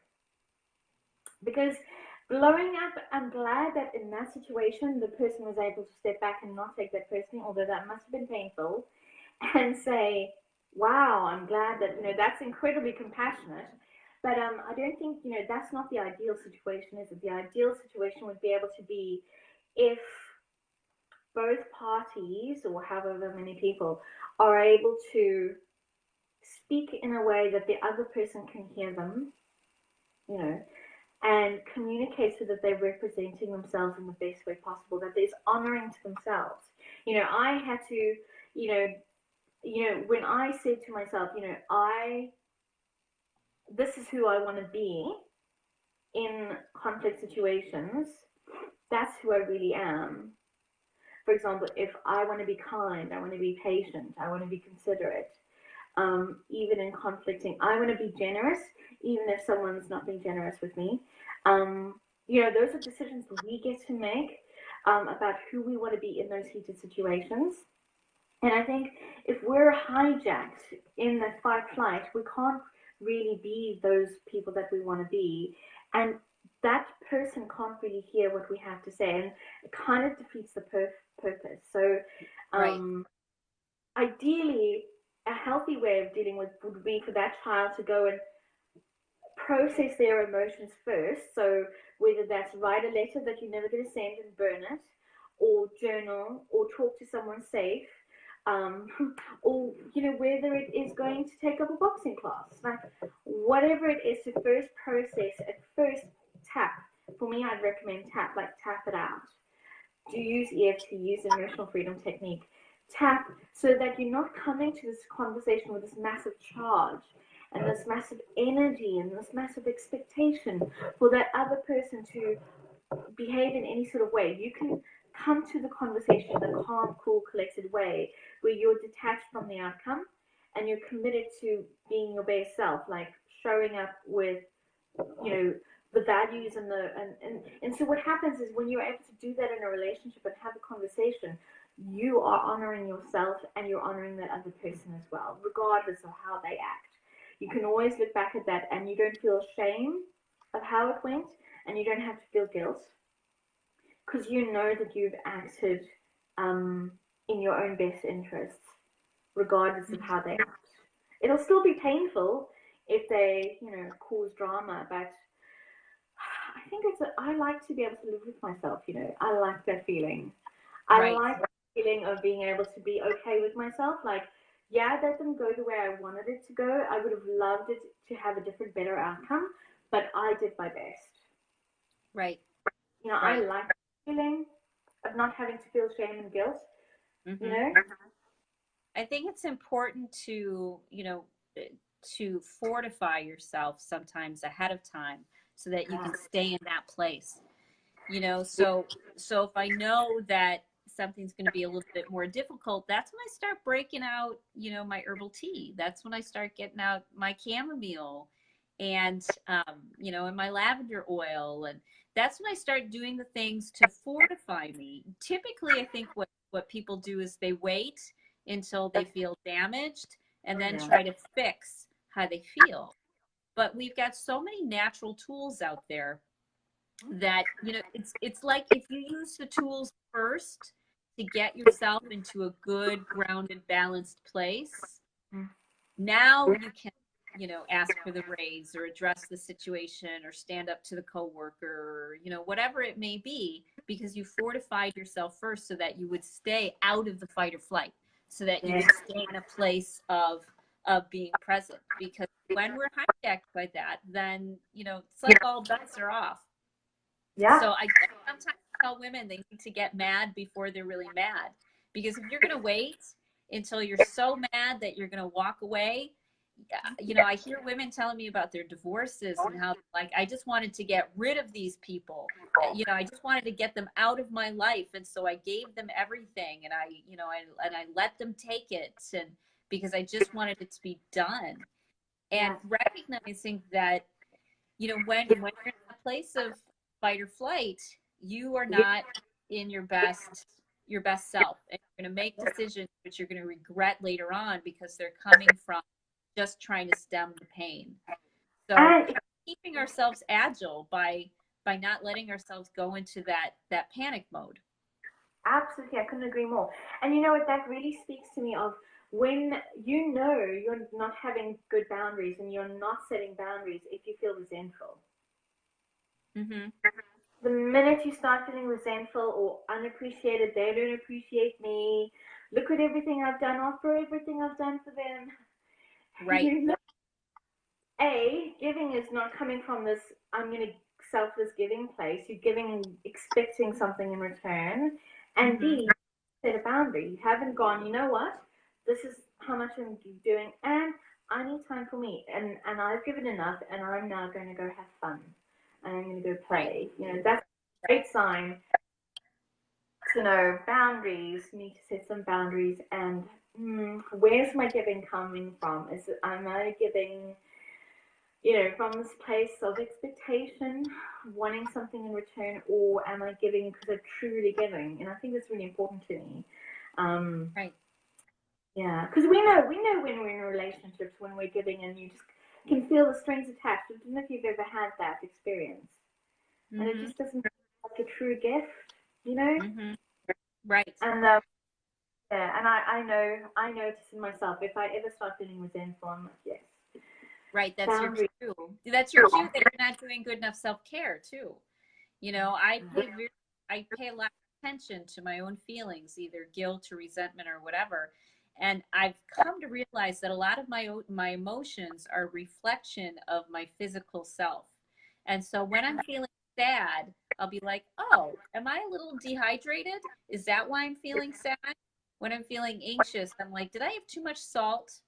Because blowing up, I'm glad that in that situation, the person was able to step back and not take that personally, although that must have been painful, and say, wow, I'm glad that, that's incredibly compassionate. But I don't think, that's not the ideal situation, is it? The ideal situation would be able to be if both parties, or however many people, are able to speak in a way that the other person can hear them, you know, and communicate so that they're representing themselves in the best way possible, that there's honoring to themselves. I had to, you know, when I said to myself, this is who I want to be in conflict situations, that's who I really am. For example, if I want to be kind, I want to be patient, I want to be considerate, even in conflicting, I want to be generous, even if someone's not being generous with me. Those are decisions that we get to make about who we want to be in those heated situations. And I think if we're hijacked in the fight flight, we can't really be those people that we want to be. And that person can't really hear what we have to say. And it kind of defeats the purpose. So, Right. ideally, a healthy way of dealing with would be for that child to go and process their emotions first. So whether that's write a letter that you're never going to send and burn it, or journal, or talk to someone safe, um, or whether it is going to take up a boxing class, like whatever it is, to first process at first tap. For me, I'd recommend tap it out. Do use EFT, use emotional freedom technique. Tap so that you're not coming to this conversation with this massive charge and this massive energy and this massive expectation for that other person to behave in any sort of way. You can come to the conversation in a calm, cool, collected way where you're detached from the outcome and you're committed to being your best self, like showing up with, the values and so what happens is when you're able to do that in a relationship and have a conversation, you are honoring yourself and you're honoring that other person as well, regardless of how they act. You can always look back at that and you don't feel shame of how it went, and you don't have to feel guilt because you know that you've acted um, in your own best interests, regardless of how they act. It'll still be painful if they, cause drama, but I think I like to be able to live with myself, I like that feeling. I Right. like the feeling of being able to be okay with myself. Like, yeah, that didn't go the way I wanted it to go. I would have loved it to have a different, better outcome, but I did my best. Right. I Right. like the feeling of not having to feel shame and guilt, you Mm-hmm. know? I think it's important to fortify yourself sometimes ahead of time so that you can stay in that place. So if I know that something's going to be a little bit more difficult, that's when I start breaking out, my herbal tea. That's when I start getting out my chamomile and and my lavender oil, and that's when I start doing the things to fortify me. Typically, I think what people do is they wait until they feel damaged and then Yeah. try to fix how they feel. But we've got so many natural tools out there that it's like if you use the tools first to get yourself into a good grounded balanced place, now you can ask for the raise or address the situation or stand up to the coworker, or whatever it may be, because you fortified yourself first so that you would stay out of the fight or flight, so that you Yeah. would stay in a place of being present. Because when we're hijacked by that, then it's like all bets are off. Yeah. So I sometimes tell women they need to get mad before they're really mad. Because if you're going to wait until you're so mad that you're going to walk away, I hear women telling me about their divorces and how, like, I just wanted to get rid of these people. I just wanted to get them out of my life. And so I gave them everything, and I let them take it. And because I just wanted it to be done. And Yeah. recognizing that, when you're in a place of fight or flight, you are Yeah. not in your best self, and you're going to make decisions which you're going to regret later on because they're coming from just trying to stem the pain. So And keeping ourselves agile by not letting ourselves go into that panic mode. absolutely, I couldn't agree more. And you know what? That really speaks to me of when you know you're not having good boundaries and you're not setting boundaries if you feel resentful. Mm-hmm. The minute you start feeling resentful or unappreciated, they don't appreciate me. Look at everything I've done, offer everything I've done for them. Right. You know, giving is not coming from this I'm going to selfless giving place. You're giving expecting something in return. And Mm-hmm. B, set a boundary. You haven't gone, you know what? This is how much I'm doing, and I need time for me. And I've given enough, and I'm now going to go have fun. And I'm going to go Right. play. You know, that's a great sign to know boundaries. You need to set some boundaries. And where's my giving coming from? Am I giving, from this place of expectation, wanting something in return, or am I giving because I'm truly giving? And I think that's really important to me. Right. Yeah, because we know when we're in relationships, when we're giving, and you just can feel the strings attached. I don't know if you've ever had that experience, and it Mm-hmm. just doesn't feel like a true gift, you know. Mm-hmm. Right. And yeah, and I notice in myself if I ever start feeling resentful, I'm like, yes, Right. That's your boundaries. cue. That's your cue that you're not doing good enough self-care too. I pay a lot of attention to my own feelings, either guilt or resentment or whatever. And I've come to realize that a lot of my emotions are a reflection of my physical self. And so when I'm feeling sad, I'll be like, "Oh, am I a little dehydrated? Is that why I'm feeling sad?" When I'm feeling anxious, I'm like, "Did I have too much salt?"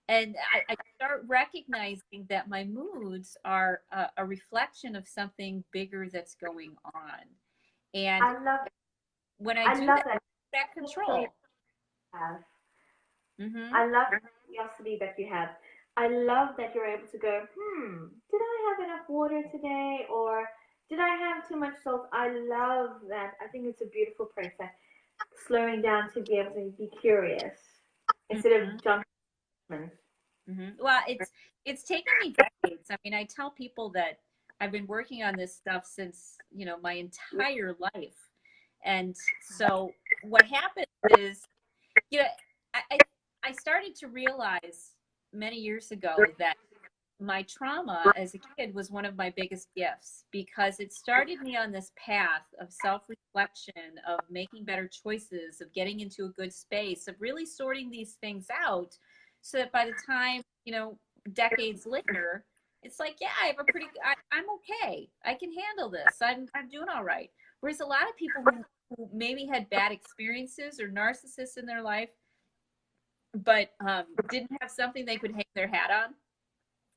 And I start recognizing that my moods are a reflection of something bigger that's going on. And I love when I I do love that, that that curiosity control. you have. Mm-hmm. I love the curiosity that you have. I love that you're able to go, did I have enough water today? Or did I have too much salt? I love that. I think it's a beautiful process. Slowing down to be able to be curious instead of Mm-hmm. jumping. In. Mm-hmm. Well, it's taken me decades. I mean, I tell people that I've been working on this stuff since, my entire life. And so what happens is, you know, I, I I started to realize many years ago that my trauma as a kid was one of my biggest gifts because it started me on this path of self-reflection, of making better choices, of getting into a good space, of really sorting these things out so that by the time, decades later, it's like, yeah, I'm okay. I can handle this. I'm doing all right. Whereas a lot of people who maybe had bad experiences or narcissists in their life, but didn't have something they could hang their hat on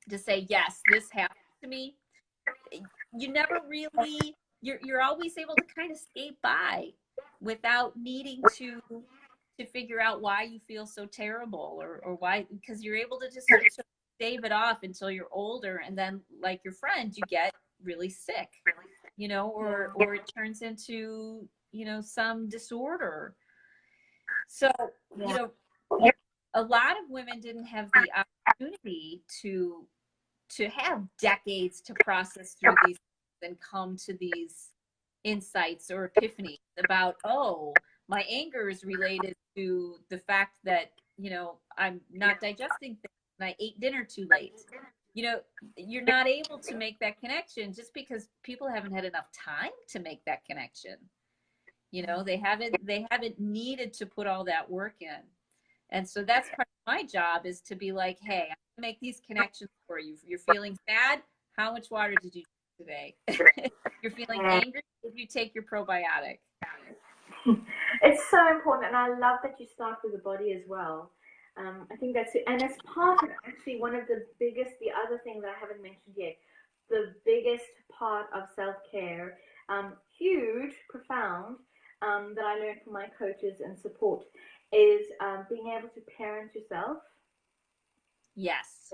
to say, yes, this happened to me. You never really, you're always able to kind of skate by without needing to figure out why you feel so terrible, or why, because you're able to just sort of stave it off until you're older, and then, like your friend, you get really sick, Yeah. or it turns into, some disorder. So, you Yeah. know, a lot of women didn't have the opportunity to have decades to process through these and come to these insights or epiphanies about, oh, my anger is related to the fact that, I'm not digesting things and I ate dinner too late. You're not able to make that connection just because people haven't had enough time to make that connection. They haven't needed to put all that work in. And so that's part of my job, is to be like, hey, I'm gonna make these connections for you. You're feeling sad. How much water did you drink today? You're feeling angry. Did you take your probiotic? It's so important, and I love that you start with the body as well. I think that's it, and it's part of actually one of the other thing that I haven't mentioned yet, the biggest part of self care, huge, profound, that I learned from my coaches and support is being able to parent yourself, Yes.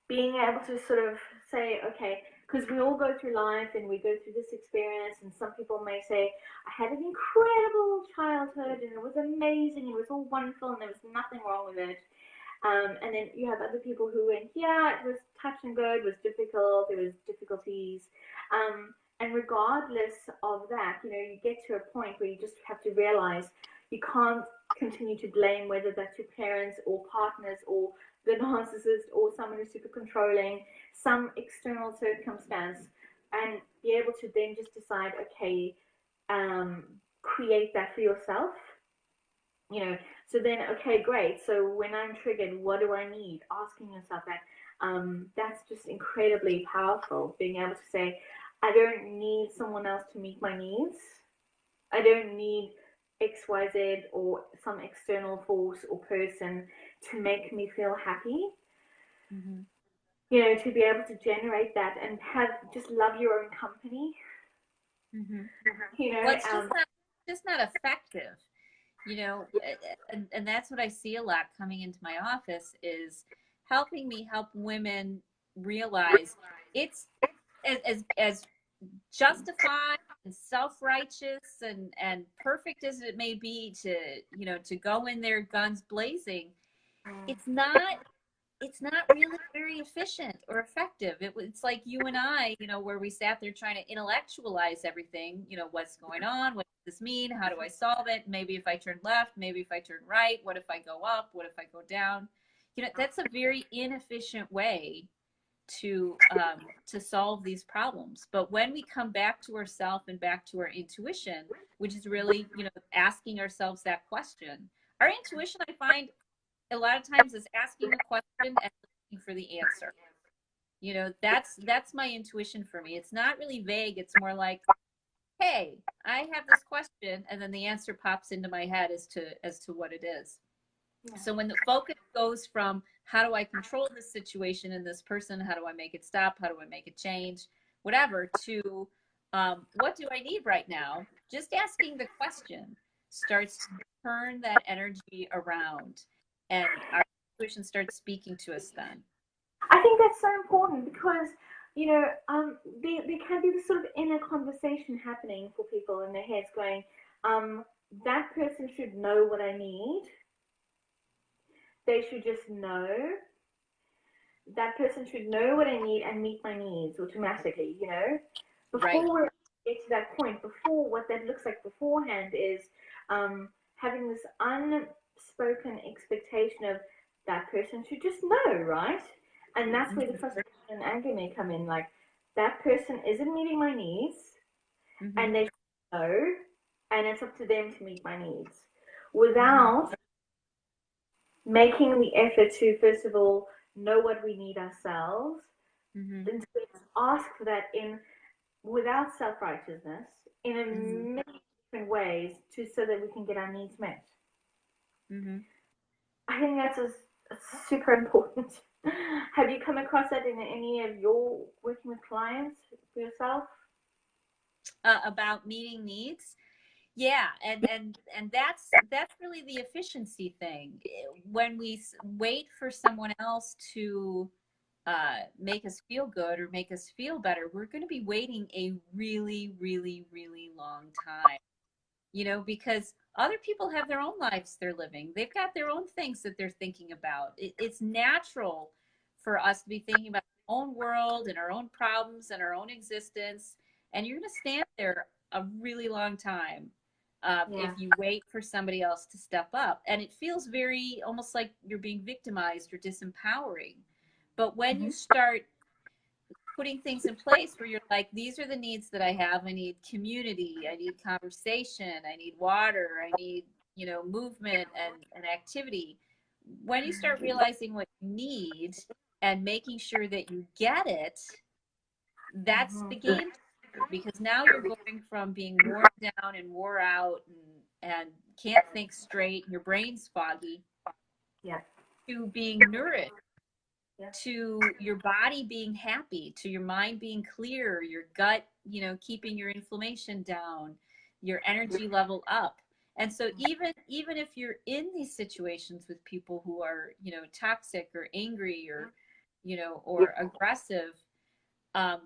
being able to sort of say, okay, because we all go through life and we go through this experience, and some people may say, I had an incredible childhood and it was amazing, it was all wonderful, and there was nothing wrong with it. And then you have other people who went, yeah, it was touch and go, it was difficult, there was difficulties. And regardless of that, you get to a point where you just have to realize You can't continue to blame, whether that's your parents or partners or the narcissist or someone who's super controlling, some external circumstance, and be able to then just decide, okay, create that for yourself. You know, so then, okay, great. So when I'm triggered, what do I need? Asking yourself that. That's just incredibly powerful. Being able to say, I don't need someone else to meet my needs. I don't need XYZ or some external force or person to make me feel happy. Mm-hmm. You know, to be able to generate that and have just love your own company. Mm-hmm. You know, Well, it's just not effective, you know, and that's what I see a lot coming into my office is helping me help women realize it's as justified and self-righteous and perfect as it may be to, you know, to go in there guns blazing. It's not it's not really very efficient or effective. It's like you and I, you know, where we sat there trying to intellectualize everything, you know, what's going on, what does this mean, how do I solve it, maybe if I turn left, maybe if I turn right, what if I go up, what if I go down. You know, that's a very inefficient way to solve these problems. But when we come back to ourselves and back to our intuition, which is really, you know, asking ourselves that question, our intuition, I find, a lot of times is asking a question and looking for the answer. You know, that's my intuition for me. It's not really vague. It's more like, hey, I have this question, and then the answer pops into my head as to what it is. yeah. So when the focus goes from how do I control this situation and this person, how do I make it stop, how do I make it change, whatever, to what do I need right now? Just asking the question starts to turn that energy around, and our intuition starts speaking to us then. I think that's so important because, you know, there can be this sort of inner conversation happening for people in their heads going, um, that person should know what I need. They should just know. That person should know what I need and meet my needs automatically, you know? Right. Before we get to that point, before what that looks like beforehand is having this unspoken expectation of that person should just know, right? And that's where the Mm-hmm. frustration and anger may come in. Like, that person isn't meeting my needs Mm-hmm. and they should know, and it's up to them to meet my needs Mm-hmm. without making the effort to, first of all, know what we need ourselves, Mm-hmm. and to ask for that in without self-righteousness in a Mm-hmm. many different ways to so that we can get our needs met. Mm-hmm. I think that's super important. Have you come across that in any of your working with clients for yourself? About meeting needs. Yeah, and that's really the efficiency thing. When we wait for someone else to make us feel good or make us feel better, we're going to be waiting a really, really, really long time. You know, because other people have their own lives they're living. They've got their own things that they're thinking about. It's natural for us to be thinking about our own world and our own problems and our own existence. And you're going to stand there a really long time Yeah. if you wait for somebody else to step up. And it feels very almost like you're being victimized or disempowering. But when you Mm-hmm. start putting things in place where you're like, these are the needs that I have. I need community. I need conversation. I need water. I need, you know, movement and activity. When you start realizing what you need and making sure that you get it, that's the Mm-hmm. game changer, because now you're going from being worn down and wore out and can't think straight and your brain's foggy Yeah. to being nourished, Yeah. to your body being happy, to your mind being clear, your gut, you know, keeping your inflammation down, your energy level up. And so even if you're in these situations with people who are, you know, toxic or angry or, you know, or aggressive,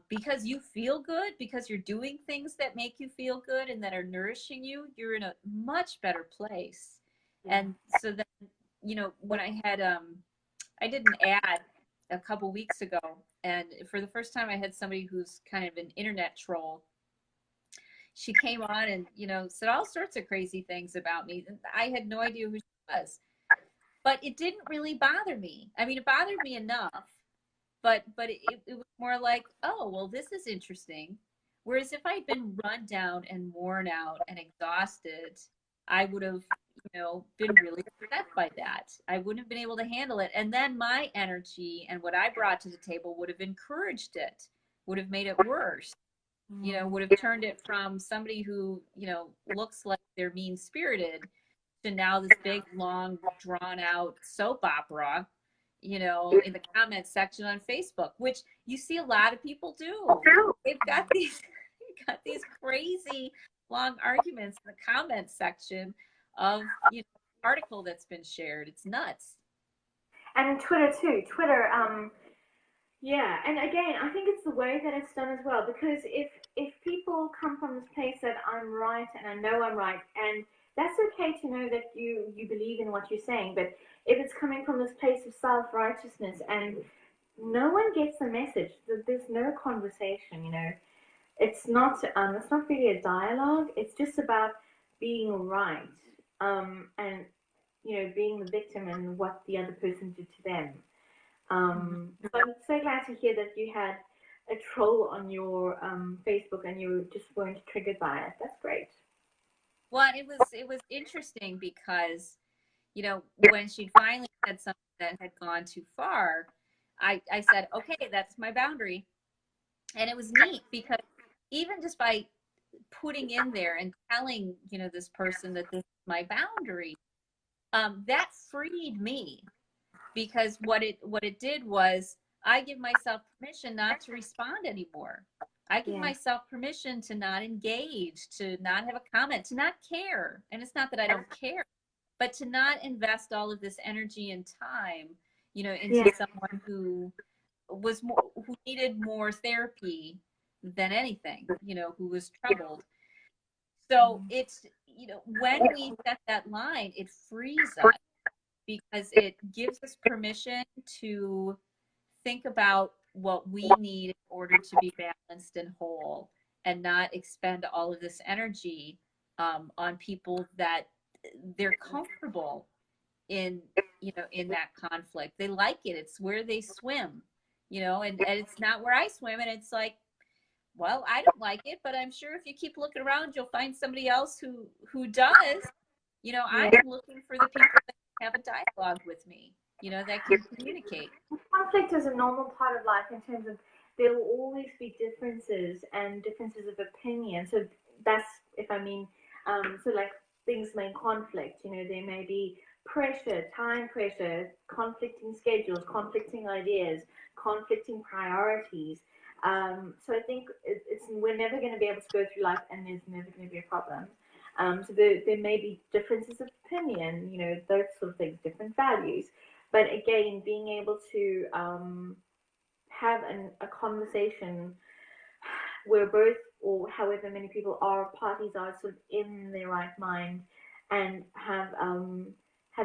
because you feel good, because you're doing things that make you feel good and that are nourishing you, you're in a much better place. Yeah. And so then, you know, when I did an ad a couple weeks ago, and for the first time, I had somebody who's kind of an internet troll, she came on and, said all sorts of crazy things about me. I had no idea who she was, but it didn't really bother me. I mean, it bothered me enough, but it was more like, oh, well, this is interesting. Whereas if I'd been run down and worn out and exhausted, I would have, been really upset by that. I wouldn't have been able to handle it. And then my energy and what I brought to the table would have encouraged it, would have made it worse, would have turned it from somebody who, looks like they're mean spirited to now this big, long, drawn out soap opera, in the comments section on Facebook, which you see a lot of people do. They've got these crazy long arguments in the comments section of, article that's been shared. It's nuts. And Twitter too. Twitter, yeah, and again, I think it's the way that it's done as well. Because if people come from this place that I'm right and I know I'm right, and that's okay to know that you believe in what you're saying, but if it's coming from this place of self righteousness and no one gets the message, that there's no conversation, it's not really a dialogue. It's just about being right, and being the victim and what the other person did to them. So I'm so glad to hear that you had a troll on your Facebook and you just weren't triggered by it. That's great. Well, it was interesting because, when she finally said something that had gone too far, I said, okay, that's my boundary. And it was neat because even just by putting in there and telling, this person that this is my boundary, that freed me, because what it did was I give myself permission not to respond anymore. I give Yeah. myself permission to not engage, to not have a comment, to not care. And it's not that I don't care, but to not invest all of this energy and time, into Yeah. someone who needed more therapy than anything, who was troubled. So it's, when we set that line, it frees us because it gives us permission to think about what we need in order to be balanced and whole, and not expend all of this energy on people that they're comfortable in, in that conflict. They like it. It's where they swim, and it's not where I swim. And it's like, well, I don't like it, but I'm sure if you keep looking around, you'll find somebody else who does. I'm Yeah. looking for the people that have a dialogue with me, that can communicate. Conflict is a normal part of life in terms of there will always be differences and differences of opinion. So that's if I mean, so like things may conflict. There may be pressure, time pressure, conflicting schedules, conflicting ideas, conflicting priorities. So I think it's we're never going to be able to go through life and there's never going to be a problem. So there may be differences of opinion, those sort of things, different values. But again, being able to have a conversation where both, or however many people are, parties are sort of in their right mind and have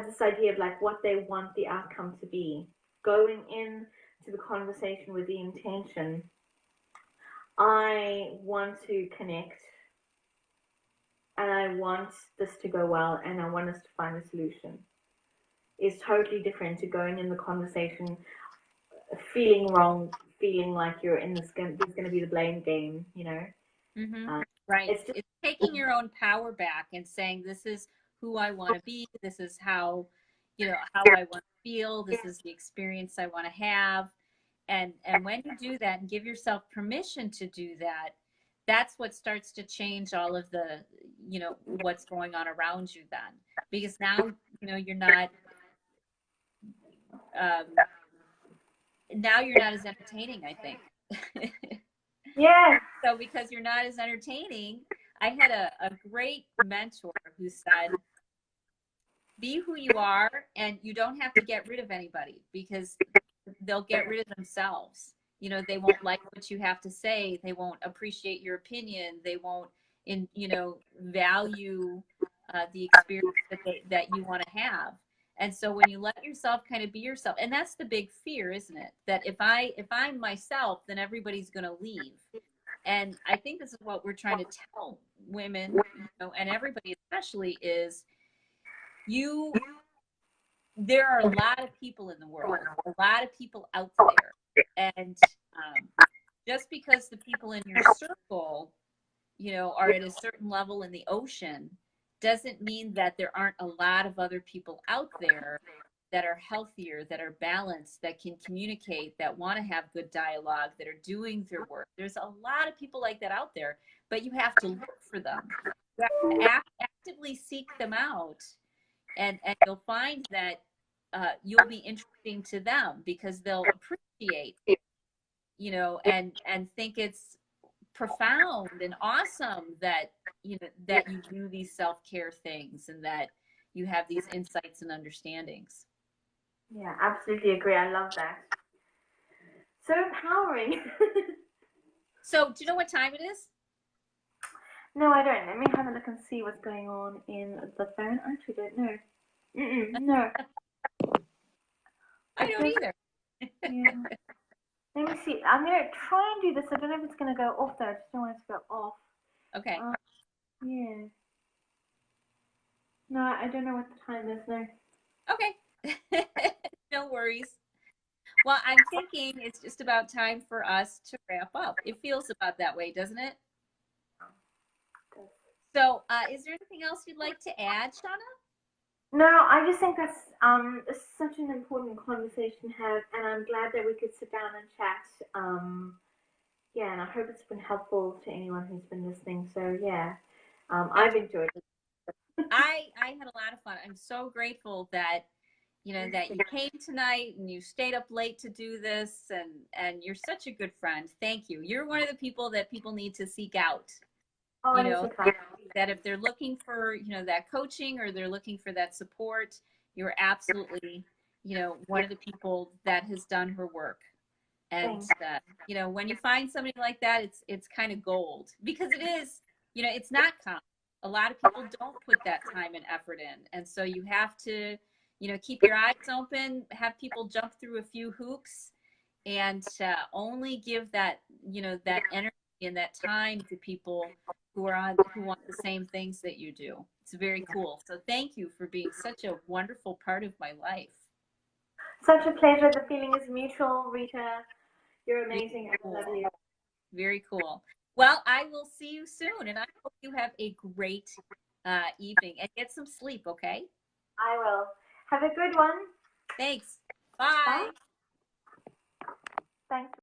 this idea of like what they want the outcome to be. Going in to the conversation with the intention, I want to connect and I want this to go well and I want us to find a solution, is totally different to going in the conversation feeling wrong, feeling like you're in this there's going to be the blame game. Mm-hmm. Uh, Right. it's just It's taking your own power back and saying, this is who I want to be. This is how I want to feel. This is the experience I want to have. And when you do that and give yourself permission to do that, that's what starts to change all of the, what's going on around you then. Because um, now you're not as entertaining, I think. yeah, So because you're not as entertaining, I had a great mentor who said, be who you are, and you don't have to get rid of anybody, because they'll get rid of themselves. They won't like what you have to say. They won't appreciate your opinion. They won't value the experience that you want to have. And so when you let yourself kind of be yourself, and that's the big fear, isn't it? That if I'm myself, then everybody's going to leave. And I think this is what we're trying to tell, women, and everybody especially, is you there are a lot of people in the world, a lot of people out there. And just because the people in your circle, are at a certain level in the ocean, doesn't mean that there aren't a lot of other people out there that are healthier, that are balanced, that can communicate, that want to have good dialogue, that are doing their work. There's a lot of people like that out there, but you have to look for them. You have to actively seek them out, and you'll find that you'll be interesting to them because they'll appreciate, and think it's profound and awesome that that you do these self-care things and that you have these insights and understandings. Yeah, absolutely agree. I love that. So empowering. So, do you know what time it is? No, I don't. Let me have a look and see what's going on in the phone. I actually don't know. No. I It don't says, either. yeah. Let me see. I'm going to try and do this. I don't know if it's going to go off though. I just don't want it to go off. Okay. Yeah. No, I don't know what the time is now. Okay. No worries. Well, I'm thinking it's just about time for us to wrap up. It feels about that way, doesn't it? So, is there anything else you'd like to add, Shauna? No, I just think that's such an important conversation to have, and I'm glad that we could sit down and chat. Yeah, and I hope it's been helpful to anyone who's been listening. So yeah, I've enjoyed it. I had a lot of fun. I'm so grateful that that you came tonight and you stayed up late to do this, and you're such a good friend. Thank you. You're one of the people that people need to seek out. Oh, You it is know, so fun. that if they're looking for, that coaching or they're looking for that support, you're absolutely, one of the people that has done her work. And Thanks. when you find somebody like that, it's kind of gold, because it is, it's not common. A lot of people don't put that time and effort in, and so you have to, keep your eyes open, have people jump through a few hoops, and only give that, that energy and that time to people who want the same things that you do. It's very cool. So thank you for being such a wonderful part of my life. Such a pleasure. The feeling is mutual, Rita. You're Very amazing. I love cool. you. Very cool. Well, I will see you soon, and I hope you have a great evening and get some sleep, okay? I will. Have a good one. Thanks. Bye. Bye. Thanks.